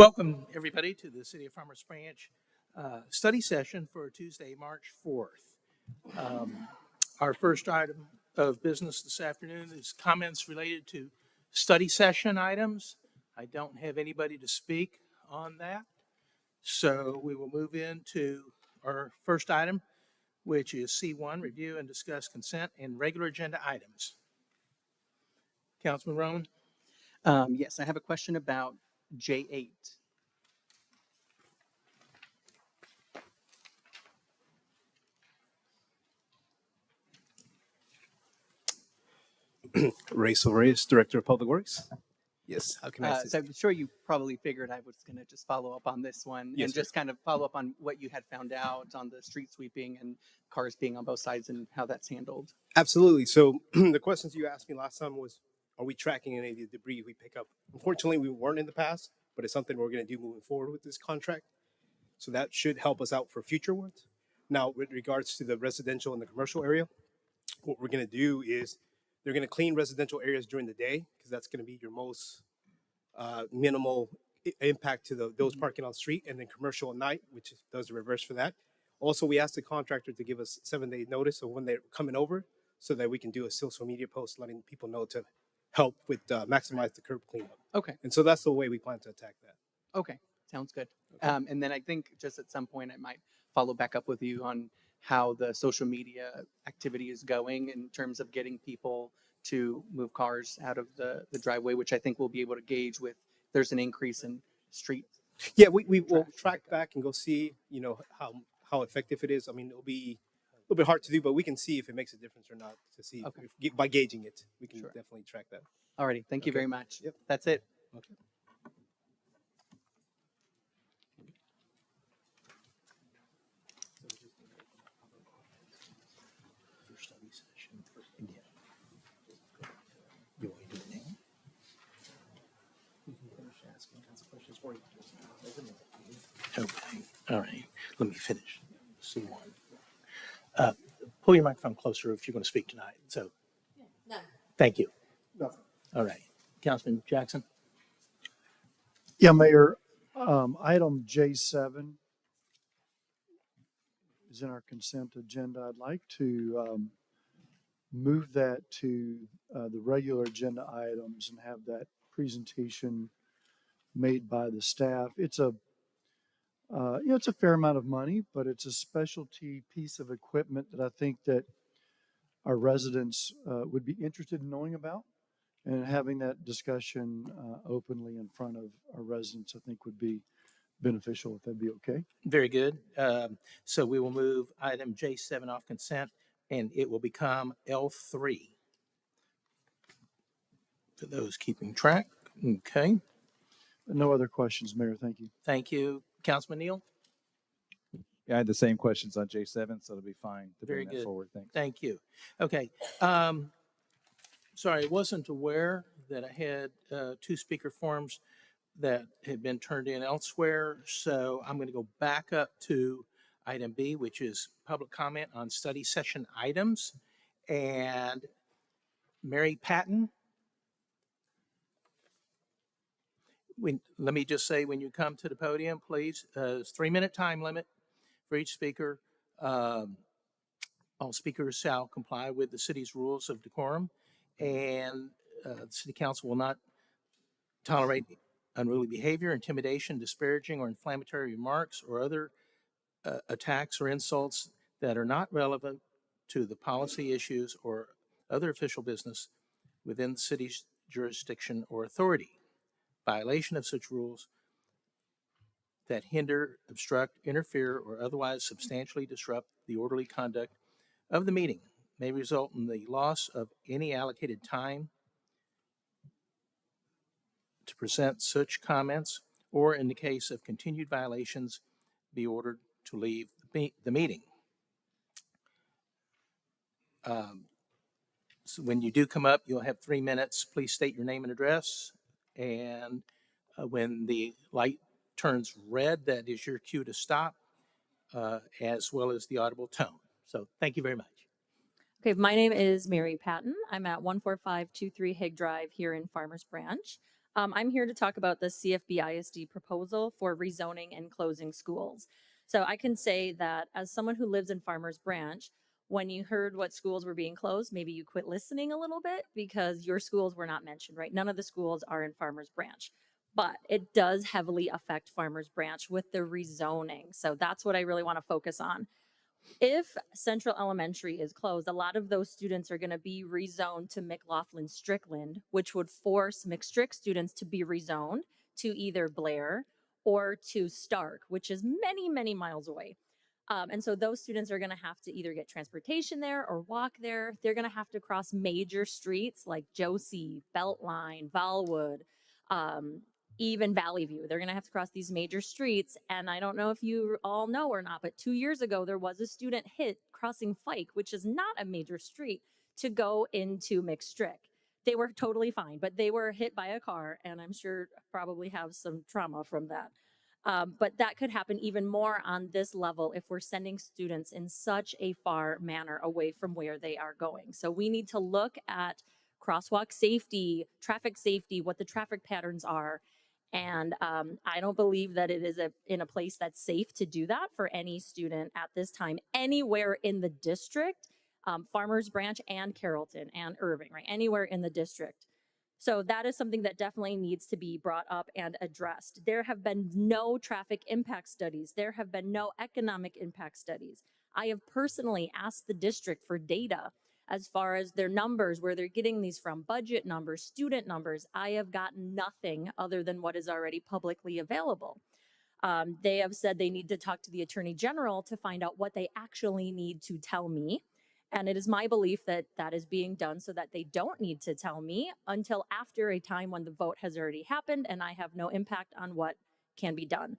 Welcome, everybody, to the City of Farmers Branch study session for Tuesday, March 4th. Our first item of business this afternoon is comments related to study session items. I don't have anybody to speak on that, so we will move into our first item, which is C1, review and discuss consent and regular agenda items. Councilman Roman? Yes, I have a question about J8. Ray Silveris, Director of Public Works. Yes, how can I assist? So I'm sure you probably figured I was going to just follow up on this one Yes, and sir. just kind of follow up on what you had found out on the street sweeping and cars being on both sides and how that's handled. Absolutely. So the questions you asked me last time was, are we tracking any of the debris we pick up? Unfortunately, we weren't in the past, but it's something we're going to do moving forward with this contract. So that should help us out for future ones. Now, with regards to the residential and the commercial area, what we're going to do is they're going to clean residential areas during the day because that's going to be your most minimal impact to those parking on the street, and then commercial at night, which does the reverse for that. Also, we asked the contractor to give us 7-day notice of when they're coming over so that we can do a social media post letting people know to help with maximize the curb cleanup. Okay. And so that's the way we plan to attack that. Okay. Sounds good. Okay. And then I think just at some point I might follow back up with you on how the social media activity is going in terms of getting people to move cars out of the driveway, which I think we'll be able to gauge with there's an increase in street. Yeah, we will track back and go see, how effective it is. I mean, it'll be a little bit hard to do, but we can see if it makes a difference or not to see. Okay. By gauging it, we can Sure. definitely track that. Alrighty. Thank you Okay. very much. Yep. That's it. Okay. You want to do it now? We can finish asking kinds of questions for you. Okay, all right. Let me finish. C1. Pull your microphone closer if you're going to speak tonight. So, No. thank you. Nothing. All right. Councilman Jackson? Yeah, Mayor, item J7 is in our consent agenda. I'd like to move that to the regular agenda items and have that presentation made by the staff. It's it's a fair amount of money, but it's a specialty piece of equipment that I think that our residents would be interested in knowing about. And having that discussion openly in front of our residents, I think would be beneficial, if that'd be okay. Very good. So we will move item J7 off consent, and it will become L3. For those keeping track. Okay. No other questions, Mayor. Thank you. Thank you. Councilman Neal? Yeah, I had the same questions on J7, so it'll be fine to Very bring that good. forward. Thanks. Thank you. Okay. Sorry, I wasn't aware that I had 2 speaker forms that had been turned in elsewhere. So I'm going to go back up to item B, which is public comment on study session items. And Mary Patton. Let me just say, when you come to the podium, please, it's 3-minute time limit for each speaker. All speakers shall comply with the city's rules of decorum, and the city council will not tolerate unruly behavior, intimidation, disparaging or inflammatory remarks, or other attacks or insults that are not relevant to the policy issues or other official business within the city's jurisdiction or authority. Violation of such rules that hinder, obstruct, interfere, or otherwise substantially disrupt the orderly conduct of the meeting may result in the loss of any allocated time to present such comments, or in the case of continued violations, be ordered to leave the meeting. So when you do come up, you'll have 3 minutes. Please state your name and address. And when the light turns red, that is your cue to stop, as well as the audible tone. So thank you very much. Okay, my name is Mary Patton. I'm at 14523 Hague Drive here in Farmers Branch. I'm here to talk about the CFBISD proposal for rezoning and closing schools. So I can say that as someone who lives in Farmers Branch, when you heard what schools were being closed, maybe you quit listening a little bit because your schools were not mentioned, right? None of the schools are in Farmers Branch, but it does heavily affect Farmers Branch with the rezoning. So that's what I really want to focus on. If Central Elementary is closed, a lot of those students are going to be rezoned to McLaughlin Strickland, which would force McStrick students to be rezoned to either Blair or to Stark, which is many, many miles away. And so those students are going to have to either get transportation there or walk there. They're going to have to cross major streets like Josie, Beltline, Valwood, um, even Valley View. They're going to have to cross these major streets. And I don't know if you all know or not, but 2 years ago, there was a student hit crossing Fike, which is not a major street, to go into McStrick. They were totally fine, but they were hit by a car, and I'm sure probably have some trauma from that. But that could happen even more on this level if we're sending students in such a far manner away from where they are going. So we need to look at crosswalk safety, traffic safety, what the traffic patterns are. And I don't believe that it is in a place that's safe to do that for any student at this time, anywhere in the district, Farmers Branch and Carrollton and Irving, right? Anywhere in the district. So that is something that definitely needs to be brought up and addressed. There have been no traffic impact studies. There have been no economic impact studies. I have personally asked the district for data as far as their numbers, where they're getting these from, budget numbers, student numbers. I have gotten nothing other than what is already publicly available. They have said they need to talk to the Attorney General to find out what they actually need to tell me. And it is my belief that that is being done so that they don't need to tell me until after a time when the vote has already happened and I have no impact on what can be done.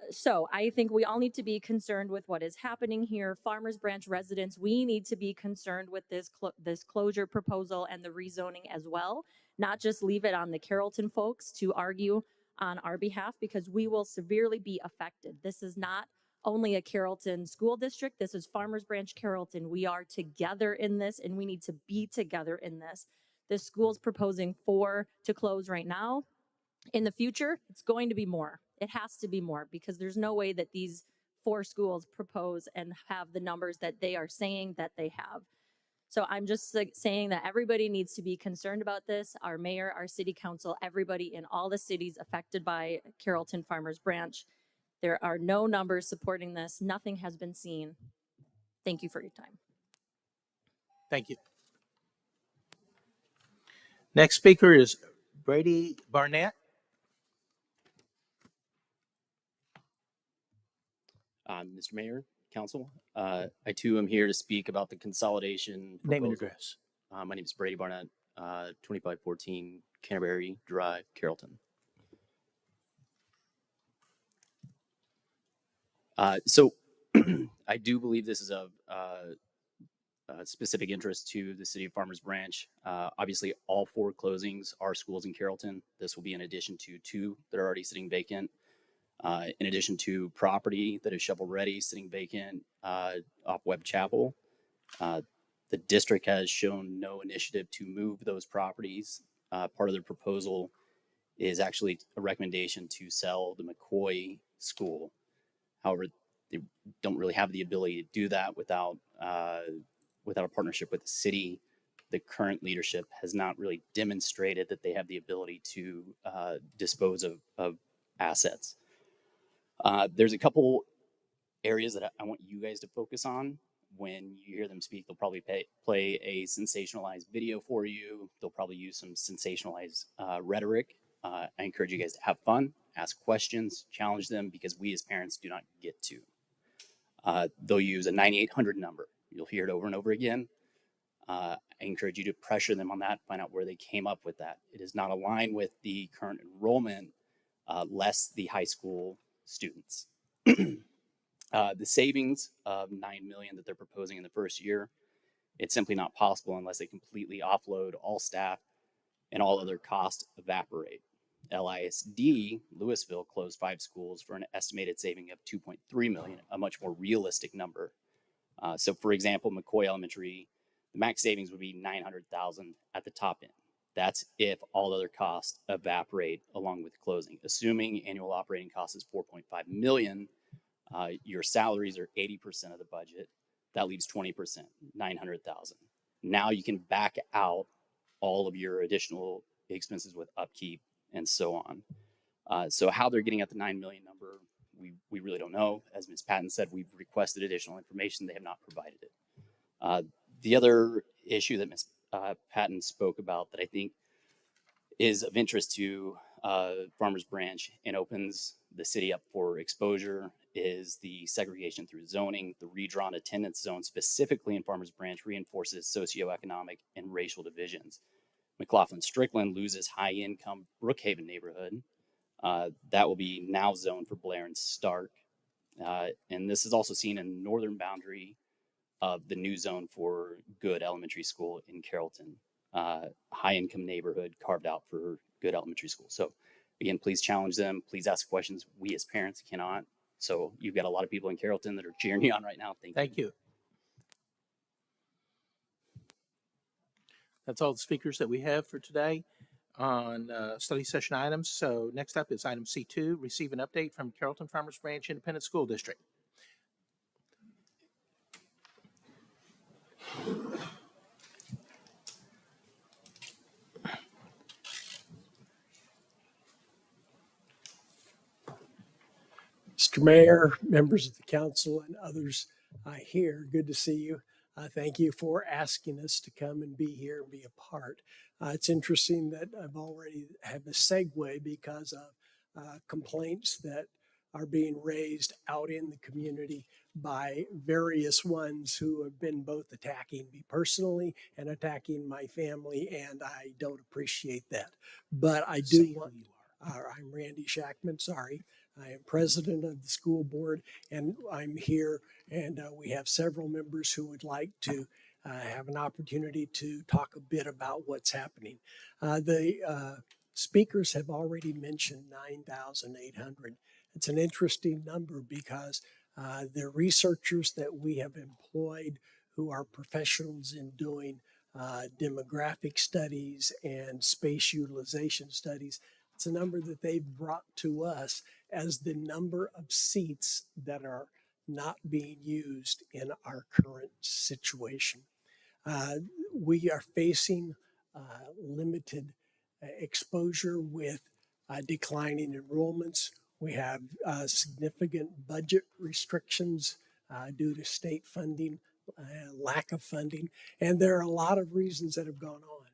So I think we all need to be concerned with what is happening here. Farmers Branch residents, we need to be concerned with this closure proposal and the rezoning as well, not just leave it on the Carrollton folks to argue on our behalf, because we will severely be affected. This is not only a Carrollton school district. This is Farmers Branch Carrollton. We are together in this, and we need to be together in this. The school's proposing 4 to close right now. In the future, it's going to be more. It has to be more, because there's no way that these 4 schools propose and have the numbers that they are saying that they have. So I'm just saying that everybody needs to be concerned about this. Our mayor, our city council, everybody in all the cities affected by Carrollton Farmers Branch. There are no numbers supporting this. Nothing has been seen. Thank you for your time. Thank you. Next speaker is Brady Barnett. Mr. Mayor, Council, I too am here to speak about the consolidation proposal. Name and address. My name is Brady Barnett, 2514 Canterbury Drive, Carrollton. So I do believe this is a specific interest to the city of Farmers Branch. Obviously, all 4 closings are schools in Carrollton. This will be in addition to 2 that are already sitting vacant. In addition to property that is shovel ready, sitting vacant off Webb Chapel. The district has shown no initiative to move those properties. Part of their proposal is actually a recommendation to sell the McCoy School. However, they don't really have the ability to do that without a partnership with the city. The current leadership has not really demonstrated that they have the ability to dispose of assets. There's a couple areas that I want you guys to focus on. When you hear them speak, they'll probably play a sensationalized video for you. They'll probably use some sensationalized rhetoric. I encourage you guys to have fun, ask questions, challenge them, because we as parents do not get to. They'll use a 9800 number. You'll hear it over and over again. I encourage you to pressure them on that, find out where they came up with that. It is not aligned with the current enrollment, less the high school students. The savings of $9 million that they're proposing in the first year, it's simply not possible unless they completely offload all staff and all other costs evaporate. LISD, Louisville, closed 5 schools for an estimated saving of $2.3 million, a much more realistic number. So for example, McCoy Elementary, the max savings would be $900,000 at the top end. That's if all other costs evaporate along with closing. Assuming annual operating cost is 4.5 million, your salaries are 80% of the budget. That leaves 20%, 900,000. Now you can back out all of your additional expenses with upkeep and so on. So how they're getting at the 9 million number, we really don't know. As Ms. Patton said, we've requested additional information. They have not provided it. The other issue that Ms. Patton spoke about that I think is of interest to Farmers Branch and opens the city up for exposure is the segregation through zoning. The redrawn attendance zone specifically in Farmers Branch reinforces socioeconomic and racial divisions. McLaughlin Strickland loses high income Brookhaven neighborhood. That will be now zoned for Blair and Stark. And this is also seen in the northern boundary of the new zone for Good Elementary School in Carrollton. High income neighborhood carved out for Good Elementary School. So again, please challenge them. Please ask questions. We as parents cannot. So you've got a lot of people in Carrollton that are cheering you on right now. Thank you. That's all the speakers that we have for today on study session items. So next up is item C2, receive an update from Carrollton Farmers Branch Independent School District. Mr. Mayor, members of the council, and others here, good to see you. Thank you for asking us to come and be here and be a part. It's interesting that I've already have a segue because of complaints that are being raised out in the community by various ones who have been both attacking me personally and attacking my family, and I don't appreciate that. But I do want, I'm Randy Shackman, sorry. I am president of the school board, and I'm here, and we have several members who would like to have an opportunity to talk a bit about what's happening. The speakers have already mentioned 9,800. It's an interesting number because the researchers that we have employed who are professionals in doing demographic studies and space utilization studies, it's a number that they've brought to us as the number of seats that are not being used in our current situation. We are facing limited exposure with declining enrollments. We have significant budget restrictions due to state funding, lack of funding, and there are a lot of reasons that have gone on.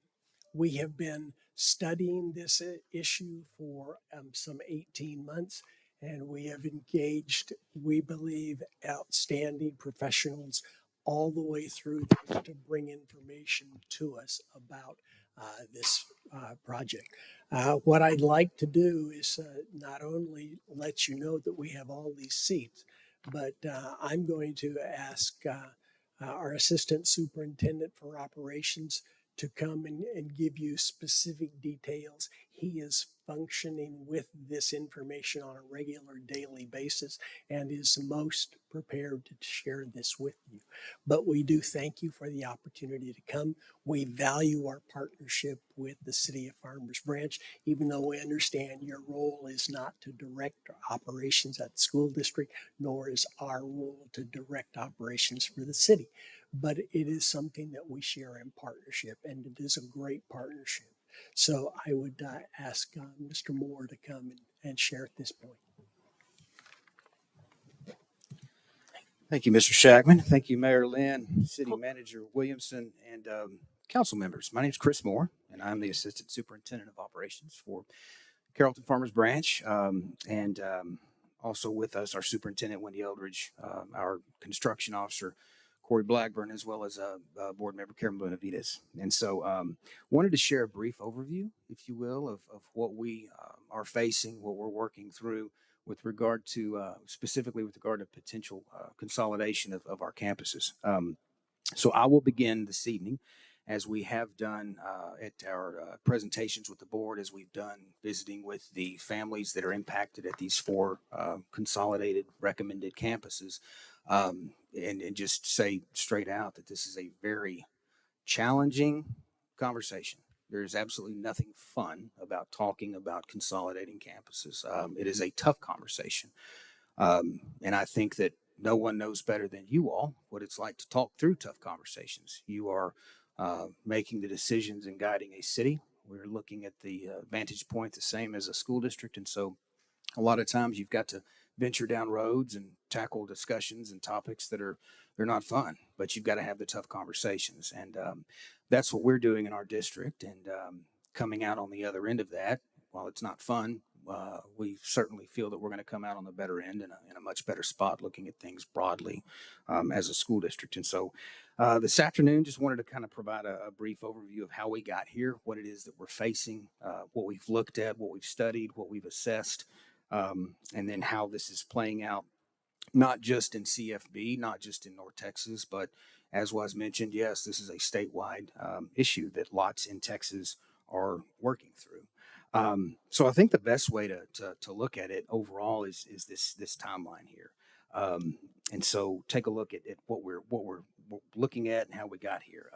We have been studying this issue for some 18 months, and we have engaged, we believe, outstanding professionals all the way through to bring information to us about this project. What I'd like to do is not only let you know that we have all these seats, but I'm going to ask our assistant superintendent for operations to come and give you specific details. He is functioning with this information on a regular daily basis and is most prepared to share this with you. But we do thank you for the opportunity to come. We value our partnership with the City of Farmers Branch, even though we understand your role is not to direct operations at the school district, nor is our role to direct operations for the city. But it is something that we share in partnership, and it is a great partnership. So I would ask Mr. Moore to come and share at this point. Thank you, Mr. Shackman. Thank you, Mayor Lynn, City Manager Williamson, and council members. My name is Chris Moore, and I'm the Assistant Superintendent of Operations for Carrollton Farmers Branch. Also with us, our Superintendent, Wendy Eldridge, our Construction Officer, Corey Blackburn, as well as Board Member Karen Benavides. And so wanted to share a brief overview, if you will, of what we are facing, what we're working through with regard to, specifically with regard to potential consolidation of our campuses. So I will begin this evening, as we have done at our presentations with the board, as we've done visiting with the families that are impacted at these four consolidated recommended campuses. And just say straight out that this is a very challenging conversation. There is absolutely nothing fun about talking about consolidating campuses. It is a tough conversation. And I think that no one knows better than you all what it's like to talk through tough conversations. You are making the decisions and guiding a city. We're looking at the vantage point the same as a school district. And so a lot of times you've got to venture down roads and tackle discussions and topics that they're not fun, but you've got to have the tough conversations. And that's what we're doing in our district. And coming out on the other end of that, while it's not fun, we certainly feel that we're going to come out on the better end in a much better spot looking at things broadly as a school district. And so this afternoon, just wanted to kind of provide a brief overview of how we got here, what it is that we're facing, what we've looked at, what we've studied, what we've assessed, and then how this is playing out, not just in CFB, not just in North Texas, but as was mentioned, yes, this is a statewide issue that lots in Texas are working through. So I think the best way to look at it overall is this timeline here. And so take a look at what we're looking at and how we got here.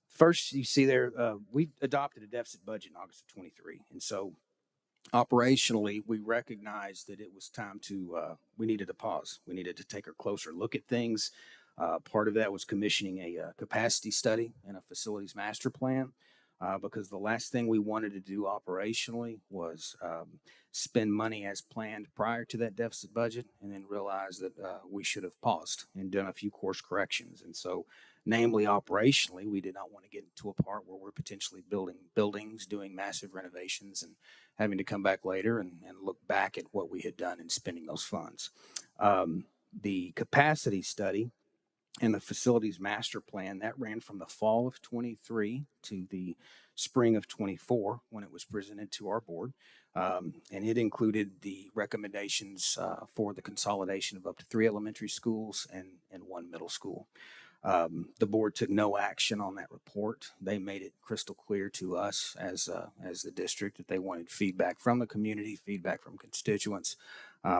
First, you see there, we adopted a deficit budget in August of 23. And so operationally, we recognized that it was time to, we needed to pause. We needed to take a closer look at things. Part of that was commissioning a capacity study and a facilities master plan. Because the last thing we wanted to do operationally was spend money as planned prior to that deficit budget and then realize that we should have paused and done a few course corrections. And so, namely operationally, we did not want to get to a part where we're potentially building buildings, doing massive renovations, and having to come back later and look back at what we had done in spending those funds. The capacity study and the facilities master plan that ran from the fall of 23 to the spring of 24 when it was presented to our board. And it included the recommendations for the consolidation of up to 3 elementary schools and 1 middle school. The board took no action on that report. They made it crystal clear to us as the district that they wanted feedback from the community, feedback from constituents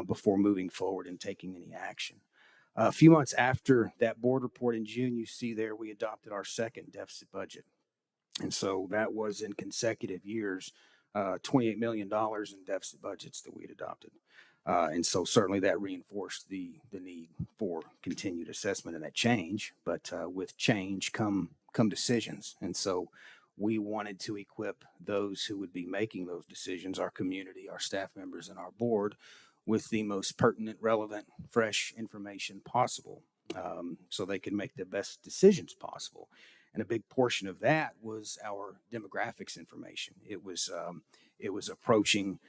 before moving forward and taking any action. A few months after that board report in June, you see there we adopted our second deficit budget. And so that was in consecutive years, $28 million in deficit budgets that we had adopted. And so certainly that reinforced the need for continued assessment and that change. But with change come decisions. And so we wanted to equip those who would be making those decisions, our community, our staff members, and our board, with the most pertinent, relevant, fresh information possible, so they could make the best decisions possible. And a big portion of that was our demographics information. It was approaching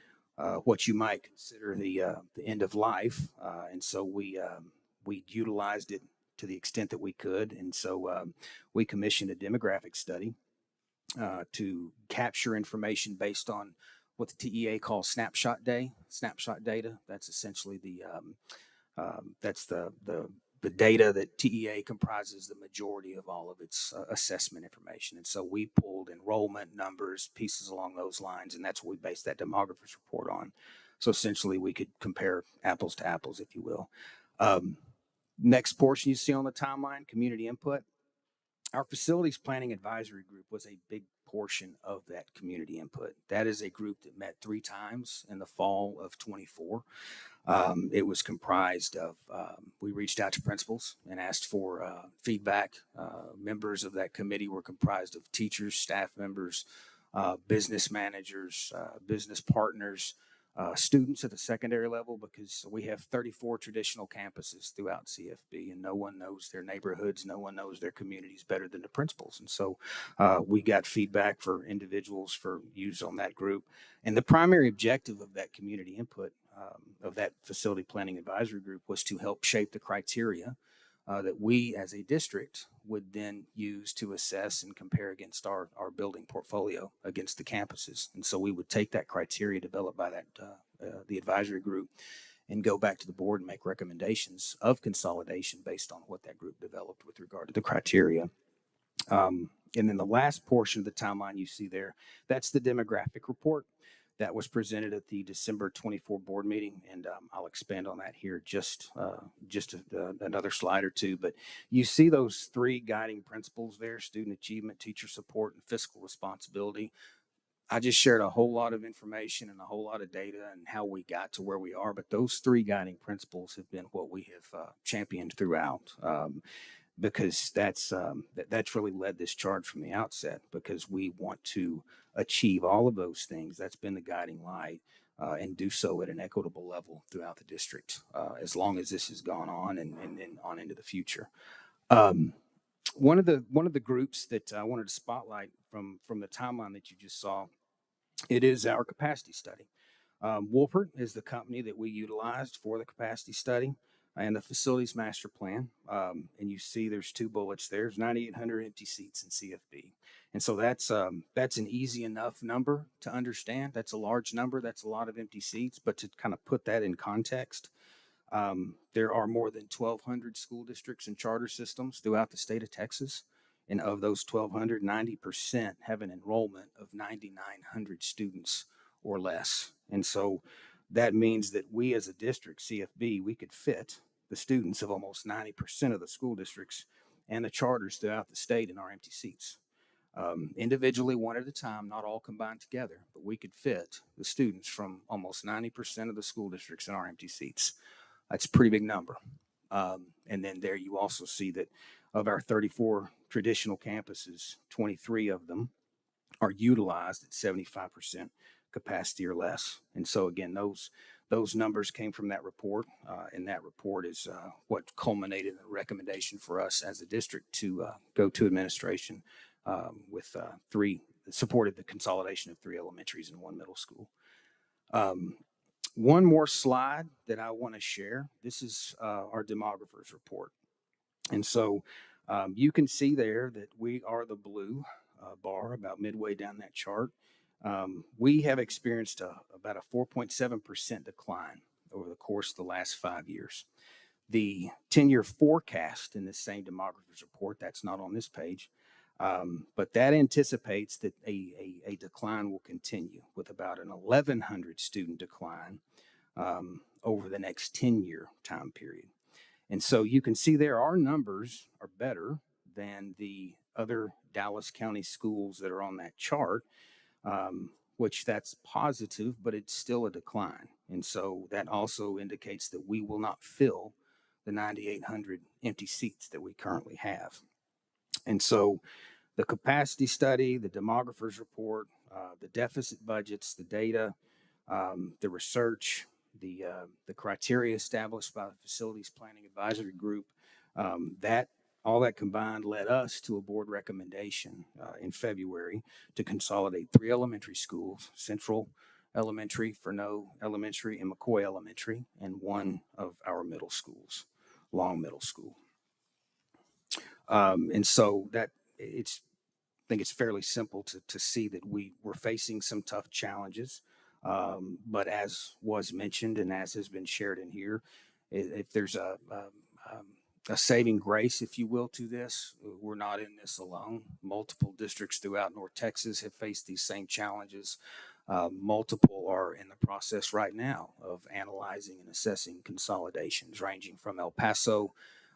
what you might consider the end of life, and so we utilized it to the extent that we could. And so we commissioned a demographic study to capture information based on what the TEA calls snapshot data. That's essentially that's the data that TEA comprises the majority of all of its assessment information. And so we pulled enrollment numbers, pieces along those lines, and that's what we based that demographer's report on. So essentially we could compare apples to apples, if you will. Next portion you see on the timeline, community input. Our facilities planning advisory group was a big portion of that community input. That is a group that met 3 times in the fall of 24. It was comprised of, we reached out to principals and asked for feedback. Members of that committee were comprised of teachers, staff members, business managers, business partners, students at the secondary level, because we have 34 traditional campuses throughout CFB, and no one knows their neighborhoods, no one knows their communities better than the principals. And so we got feedback for individuals for use on that group. And the primary objective of that community input, of that facility planning advisory group, was to help shape the criteria that we as a district would then use to assess and compare against our building portfolio against the campuses. And so we would take that criteria developed by that the advisory group and go back to the board and make recommendations of consolidation based on what that group developed with regard to the criteria. And then the last portion of the timeline you see there, that's the demographic report. that was presented at the December 24 board meeting, and I'll expand on that here another slide or two. But you see those three guiding principles there: student achievement, teacher support, and fiscal responsibility. I just shared a whole lot of information and a whole lot of data and how we got to where we are. But those three guiding principles have been what we have championed throughout, because that's really led this charge from the outset, because we want to achieve all of those things. That's been the guiding light, and do so at an equitable level throughout the district, as long as this has gone on and on into the future. One of the groups that I wanted to spotlight from the timeline that you just saw, it is our capacity study. Wolpert is the company that we utilized for the capacity study and the facilities master plan. And you see there's two bullets there. There's 9,800 empty seats in CFB. And so that's an easy enough number to understand. That's a large number. That's a lot of empty seats. But to kind of put that in context, there are more than 1,200 school districts and charter systems throughout the state of Texas. And of those 1,200, 90% have an enrollment of 9,900 students or less. And so that means that we as a district, CFB, we could fit the students of almost 90% of the school districts and the charters throughout the state in our empty seats. Individually, one at a time, not all combined together, but we could fit the students from almost 90% of the school districts in our empty seats. That's a pretty big number. And then there you also see that of our 34 traditional campuses, 23 of them are utilized at 75% capacity or less. And so again, those numbers came from that report, and that report is what culminated in a recommendation for us as a district to go to administration with supported the consolidation of 3 elementaries and 1 middle school. One more slide that I want to share. This is our demographers report. And so you can see there that we are the blue bar about midway down that chart. We have experienced about a 4.7% decline over the course of the last 5 years. The 10-year forecast in this same demographers report, that's not on this page, but that anticipates that a decline will continue with about an 1,100 student decline over the next 10-year time period. And so you can see there our numbers are better than the other Dallas County schools that are on that chart, which that's positive, but it's still a decline. And so that also indicates that we will not fill the 9,800 empty seats that we currently have. And so the capacity study, the demographers report, the deficit budgets, the data, the research, the criteria established by the Facilities Planning Advisory Group, all that combined led us to a board recommendation in February to consolidate 3 elementary schools: Central Elementary, Furneaux Elementary, and McCoy Elementary, and 1 of our middle schools, Long Middle School. And so I think it's fairly simple to see that we were facing some tough challenges. But as was mentioned and as has been shared in here, if there's a saving grace, if you will, to this, we're not in this alone. Multiple districts throughout North Texas have faced these same challenges. Multiple are in the process right now of analyzing and assessing consolidations, ranging from El Paso,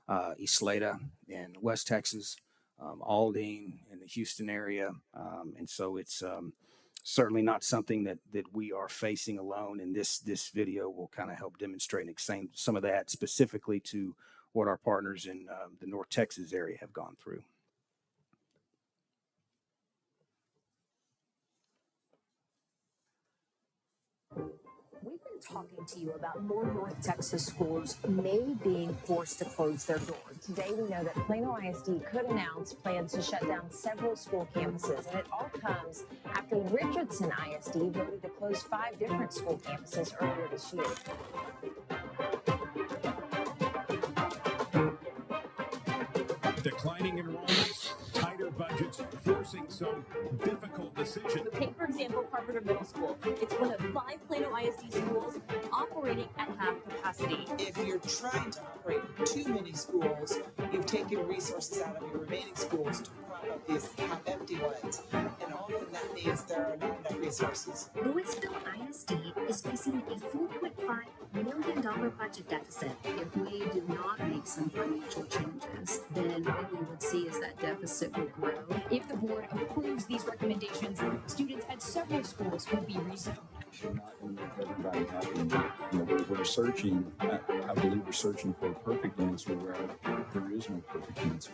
Isleta in West Texas, Aldine in the Houston area. And so it's certainly not something that we are facing alone. And this video will kind of help demonstrate and explain some of that specifically to what our partners in the North Texas area have gone through. We've been talking to you about more North Texas schools may being forced to close their doors. Today, we know that Plano ISD could announce plans to shut down several school campuses, and it all comes after Richardson ISD voted to close 5 different school campuses earlier this year. Declining enrollments, tighter budgets, forcing some difficult decisions. Take, for example, Carpenter Middle School. It's one of 5 Plano ISD schools operating at half capacity. If you're trying to operate too many schools, you've taken resources out of your remaining schools to prop up these half-empty ones. And often that means there are not enough resources. Louisville ISD is facing a $4.5 million budget deficit. If we do not make some financial changes, then what we would see is that deficit will grow. If the board approves these recommendations, students at several schools will be rezoned. We're not going to make everybody happy. We're searching, I believe we're searching for a perfect answer where there is no perfect answer.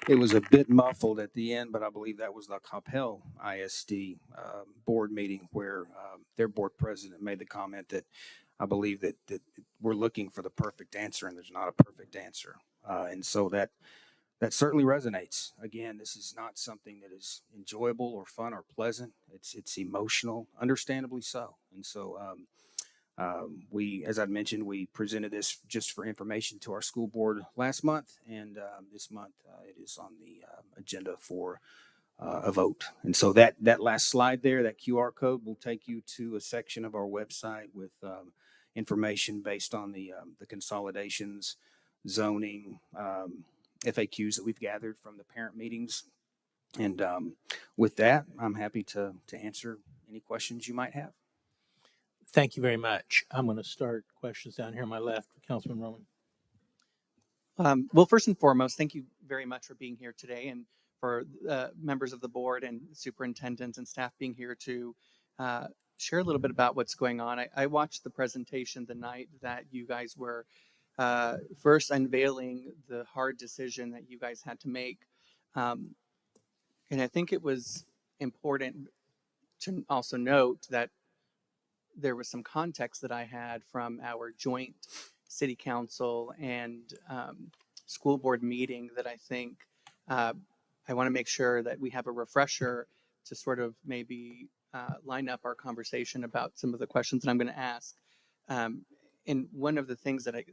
It was a bit muffled at the end, but I believe that was the Capel ISD board meeting where their board president made the comment that I believe that we're looking for the perfect answer and there's not a perfect answer. And so that certainly resonates. Again, this is not something that is enjoyable or fun or pleasant. It's emotional, understandably so. And so we, as I mentioned, we presented this just for information to our school board last month, and this month it is on the agenda for a vote. And so that last slide there, that QR code, will take you to a section of our website with information based on the consolidations, zoning, FAQs that we've gathered from the parent meetings. And with that, I'm happy to answer any questions you might have. Thank you very much. I'm going to start questions down here on my left. Councilman Roman. Well, first and foremost, thank you very much for being here today, and for members of the board and superintendents and staff being here to share a little bit about what's going on. I watched the presentation the night that you guys were first unveiling the hard decision that you guys had to make. And I think it was important to also note that there was some context that I had from our joint city council and school board meeting that I think I want to make sure that we have a refresher to sort of maybe line up our conversation about some of the questions that I'm going to ask. And one of the things that I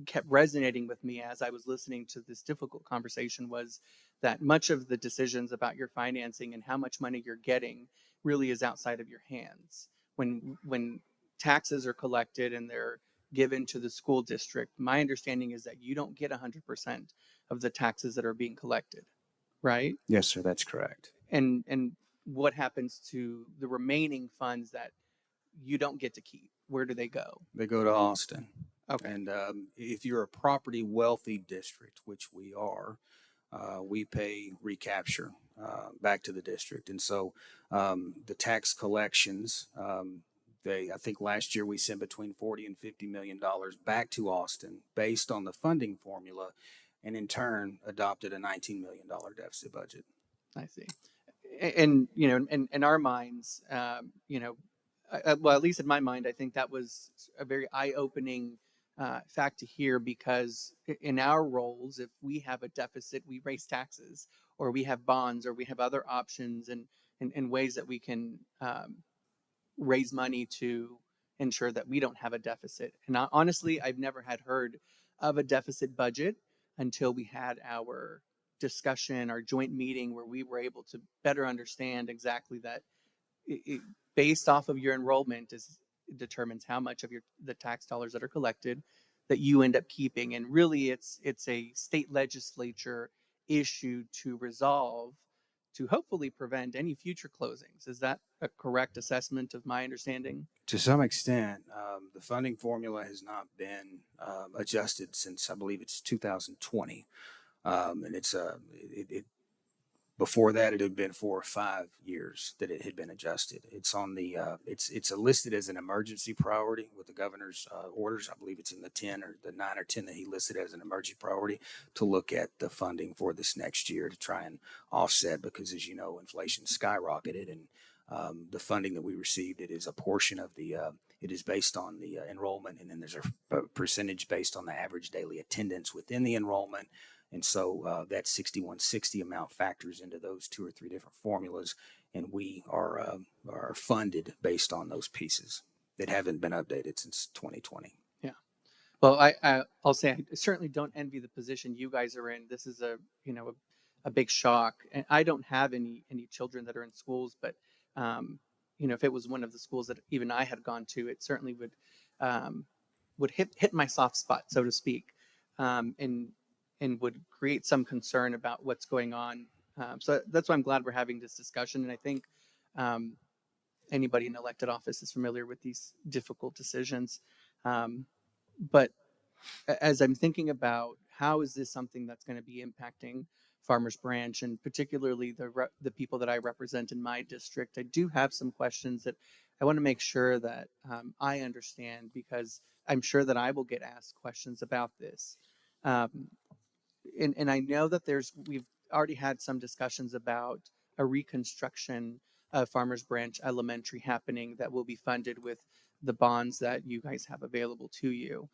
kept resonating with me as I was listening to this difficult conversation was that much of the decisions about your financing and how much money you're getting really is outside of your hands. When taxes are collected and they're given to the school district, my understanding is that you don't get 100% of the taxes that are being collected, right? Yes, sir, that's correct. And what happens to the remaining funds that you don't get to keep? Where do they go? They go to Austin. Okay. And if you're a property wealthy district, which we are, we pay recapture back to the district. And so the tax collections, I think last year we sent between $40 and $50 million back to Austin based on the funding formula, and in turn adopted a $19 million deficit budget. I see. And in our minds, well, at least in my mind, I think that was a very eye-opening fact to hear, because in our roles, if we have a deficit, we raise taxes, or we have bonds, or we have other options and ways that we can raise money to ensure that we don't have a deficit. And honestly, I've never had heard of a deficit budget until we had our discussion, our joint meeting, where we were able to better understand exactly that based off of your enrollment determines how much of the tax dollars that are collected that you end up keeping. And really it's a state legislature issue to resolve to hopefully prevent any future closings. Is that a correct assessment of my understanding? To some extent, the funding formula has not been adjusted since, I believe it's 2020. And before that, it had been 4 or 5 years that it had been adjusted. It's on the it's listed as an emergency priority with the governor's orders. I believe it's in the 10 or the 9 or 10 that he listed as an emergency priority to look at the funding for this next year to try and offset, because as you know, inflation skyrocketed, and the funding that we received, it is a portion of the it is based on the enrollment, and then there's a percentage based on the average daily attendance within the enrollment. And so that 6160 amount factors into those 2 or 3 different formulas, and we are funded based on those pieces that haven't been updated since 2020. Yeah. Well, I'll say I certainly don't envy the position you guys are in. This is a big shock, and I don't have any children that are in schools, but if it was one of the schools that even I had gone to, it certainly would hit my soft spot, so to speak. And and would create some concern about what's going on. So that's why I'm glad we're having this discussion. And I think anybody in elected office is familiar with these difficult decisions. But as I'm thinking about how is this something that's going to be impacting Farmers Branch and particularly the people that I represent in my district, I do have some questions that I want to make sure that I understand, because I'm sure that I will get asked questions about this. Um, and I know that we've already had some discussions about a reconstruction of Farmers Branch Elementary happening that will be funded with the bonds that you guys have available to you.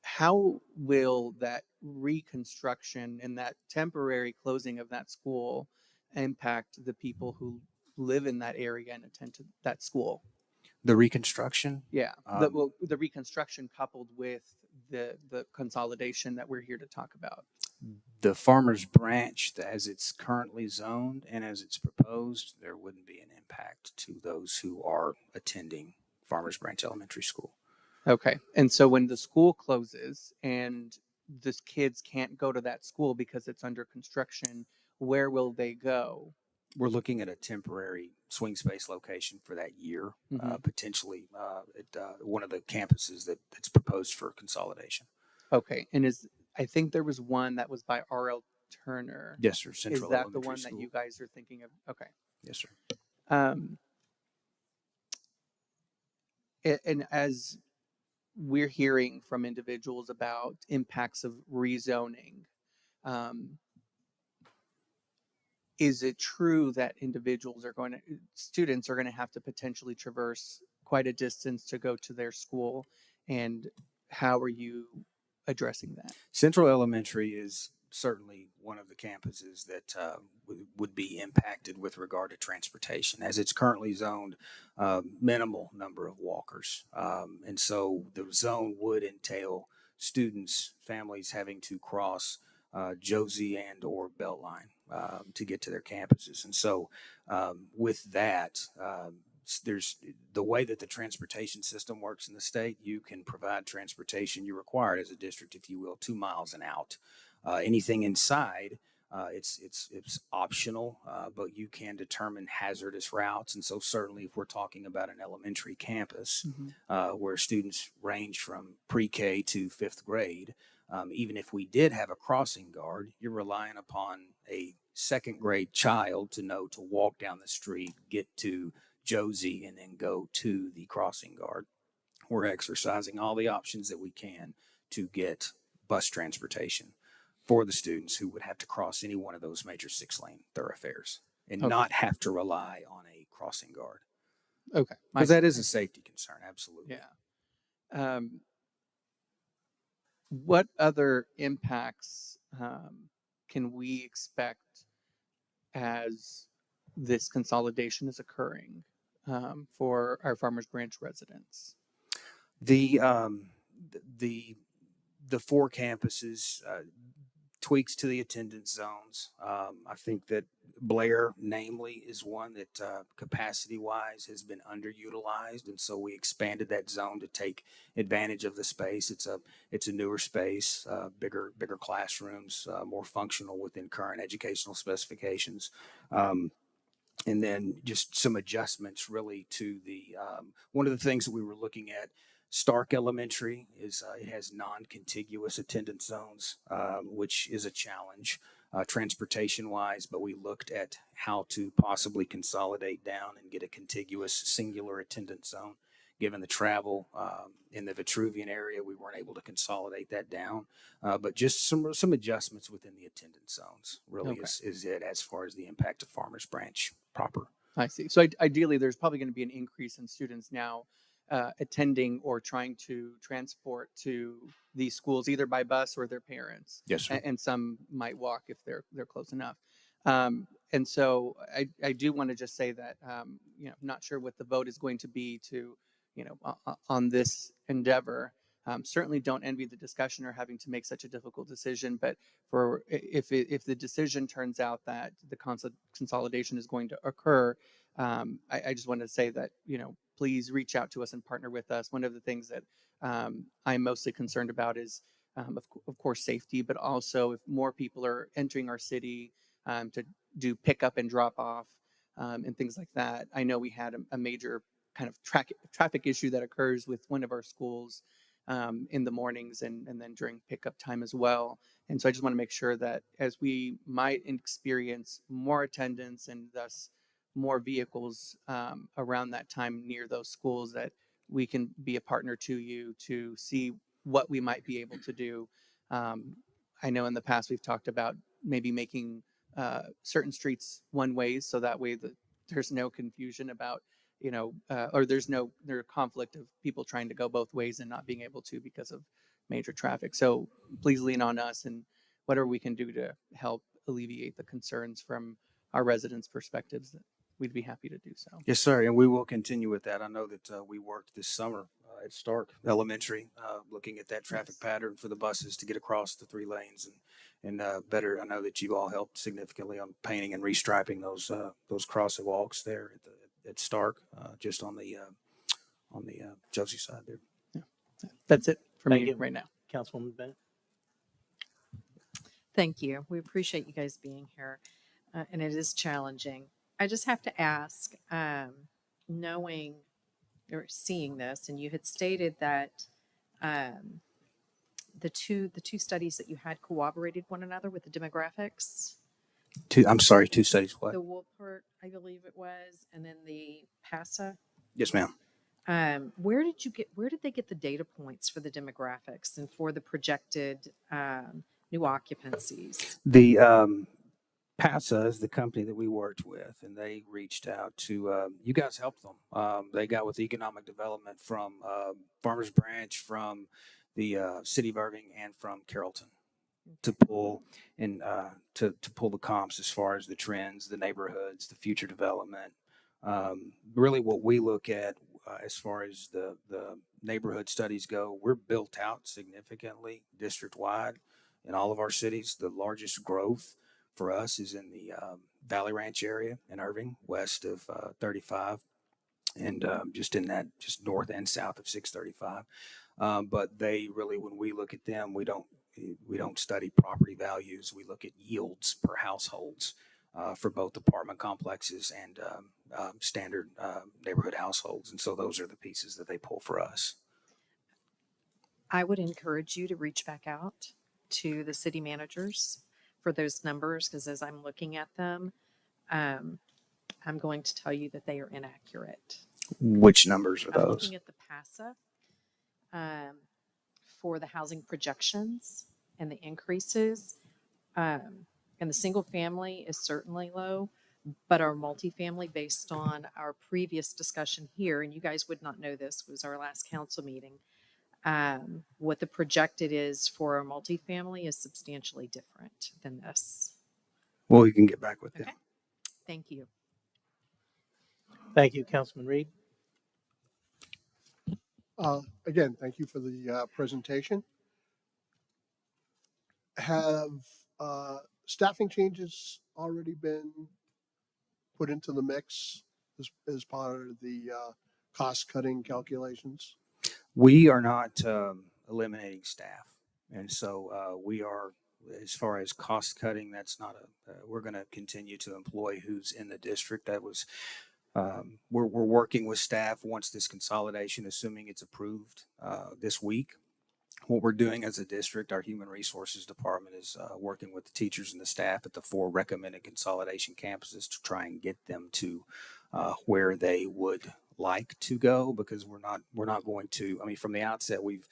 How will that reconstruction and that temporary closing of that school impact the people who live in that area and attend to that school? The reconstruction. Yeah, the reconstruction coupled with the consolidation that we're here to talk about. The Farmers Branch, as it's currently zoned and as it's proposed, there wouldn't be an impact to those who are attending Farmers Branch Elementary School. Okay, and so when the school closes and the kids can't go to that school because it's under construction, where will they go? We're looking at a temporary swing space location for that year, potentially at one of the campuses that's proposed for consolidation. Okay, and I think there was one that was by R.L. Turner. Yes, sir. Central Is that Elementary the one School. that you guys are thinking of? Okay. Yes, sir. And as we're hearing from individuals about impacts of rezoning, is it true that students are going to have to potentially traverse quite a distance to go to their school? And how are you addressing that? Central Elementary is certainly one of the campuses that would be impacted with regard to transportation. As it's currently zoned, minimal number of walkers. And so the zone would entail students, families having to cross Josie and or Beltline to get to their campuses. And so with that, there's the way that the transportation system works in the state. You can provide transportation. You're required as a district, if you will, 2 miles and out. Anything inside, it's optional, but you can determine hazardous routes. And so certainly if we're talking about an elementary campus where students range from pre-K to 5th grade, even if we did have a crossing guard, you're relying upon a 2nd grade child to know to walk down the street, get to Josie, and then go to the crossing guard. We're exercising all the options that we can to get bus transportation for the students who would have to cross any one of those major 6-lane thoroughfares and not have to rely on a crossing guard. Okay. Because that is a safety concern, absolutely. Yeah. What other impacts can we expect as this consolidation is occurring for our Farmers Branch residents? The 4 campuses, tweaks to the attendance zones. I think that Blair, namely, is one that capacity-wise has been underutilized, and so we expanded that zone to take advantage of the space. It's a newer space, bigger classrooms, more functional within current educational specifications. And then just some adjustments really to the one of the things that we were looking at. Stark Elementary is it has non-contiguous attendance zones, which is a challenge transportation-wise, but we looked at how to possibly consolidate down and get a contiguous singular attendance zone. Given the travel in the Vitruvian area, we weren't able to consolidate that down, but just some adjustments within the attendance zones really is it as far as the impact of Farmers Branch proper. I see. So ideally, there's probably going to be an increase in students now attending or trying to transport to these schools either by bus or their parents. Yes, sir. And some might walk if they're close enough. And so I do want to just say that I'm not sure what the vote is going to be to on this endeavor. Certainly don't envy the discussion or having to make such a difficult decision, but if the decision turns out that the consolidation is going to occur, I just want to say that please reach out to us and partner with us. One of the things that I'm mostly concerned about is of course, safety, but also if more people are entering our city to do pickup and drop off and things like that. I know we had a major kind of traffic issue that occurs with one of our schools in the mornings and then during pickup time as well. And so I just want to make sure that as we might experience more attendance and thus more vehicles around that time near those schools, that we can be a partner to you to see what we might be able to do. I know in the past we've talked about maybe making certain streets one ways, so that way there's no confusion about, or there's no conflict of people trying to go both ways and not being able to because of major traffic. So please lean on us and whatever we can do to help alleviate the concerns from our residents' perspectives, that we'd be happy to do so. Yes, sir. And we will continue with that. I know that we worked this summer at Stark Elementary, looking at that traffic pattern for the buses to get across the 3 lanes and better. I know that you all helped significantly on painting and restriping those crosswalks there at Stark, just on the Josie side there. Yeah. That's it for Thank me you. right now. Councilwoman Bennett. Thank you. We appreciate you guys being here, and it is challenging. I just have to ask, knowing or seeing this, and you had stated that the two studies that you had corroborated one another with the demographics. I'm sorry, 2 studies. What? The Wolpert, I believe it was, and then the PASA. Yes, ma'am. Where did they get the data points for the demographics and for the projected new occupancies? The PASA is the company that we worked with, and they reached out to you guys helped them. They got with economic development from Farmers Branch, from the city of Irving, and from Carrollton to pull and to pull the comps as far as the trends, the neighborhoods, the future development. Really, what we look at as far as the neighborhood studies go, we're built out significantly district wide in all of our cities. The largest growth for us is in the Valley Ranch area in Irving, west of 35, and just north and south of 635. But they really, when we look at them, we don't study property values. We look at yields per households for both apartment complexes and standard neighborhood households. And so those are the pieces that they pull for us. I would encourage you to reach back out to the city managers for those numbers, because as I'm looking at them, I'm going to tell you that they are inaccurate. Which numbers are I'm those? looking at the PASA for the housing projections and the increases. And the single family is certainly low, but our multifamily, based on our previous discussion here, and you guys would not know this, was our last council meeting, what the projected is for our multifamily is substantially different than this. Well, you can get back with them. Okay. Thank you. Thank you, Councilman Reed. Again, thank you for the presentation. Have staffing changes already been put into the mix as part of the cost-cutting calculations? We are not eliminating staff. And so we are, as far as cost cutting, that's not we're going to continue to employ who's in the district. That was, we're working with staff once this consolidation, assuming it's approved this week. What we're doing as a district, our human resources department is working with the teachers and the staff at the 4 recommended consolidation campuses to try and get them to where they would like to go, because we're not going to, I mean, from the outset, we've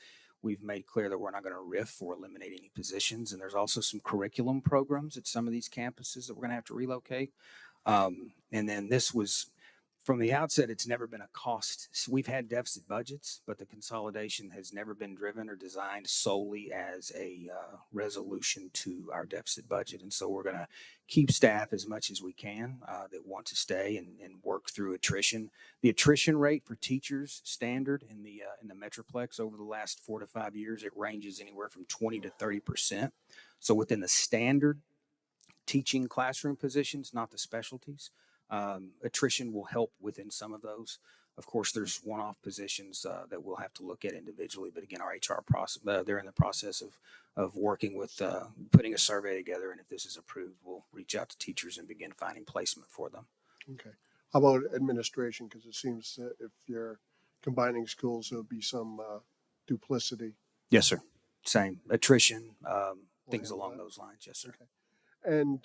made clear that we're not going to riff or eliminate any positions. And there's also some curriculum programs at some of these campuses that we're going to have to relocate. And then this was, from the outset, it's never been a cost. We've had deficit budgets, but the consolidation has never been driven or designed solely as a resolution to our deficit budget. And so we're going to keep staff as much as we can that want to stay and work through attrition. The attrition rate for teachers standard in the Metroplex over the last 4 to 5 years, it ranges anywhere from 20 to 30%. So within the standard teaching classroom positions, not the specialties, attrition will help within some of those. Of course, there's one-off positions that we'll have to look at individually. But again, our HR process, they're in the process of working with putting a survey together. And if this is approved, we'll reach out to teachers and begin finding placement for them. Okay. How about administration? Because it seems that if you're combining schools, there'll be some duplicity. Yes, sir. Same attrition, things handle along that. those lines. Yes, sir. Okay. And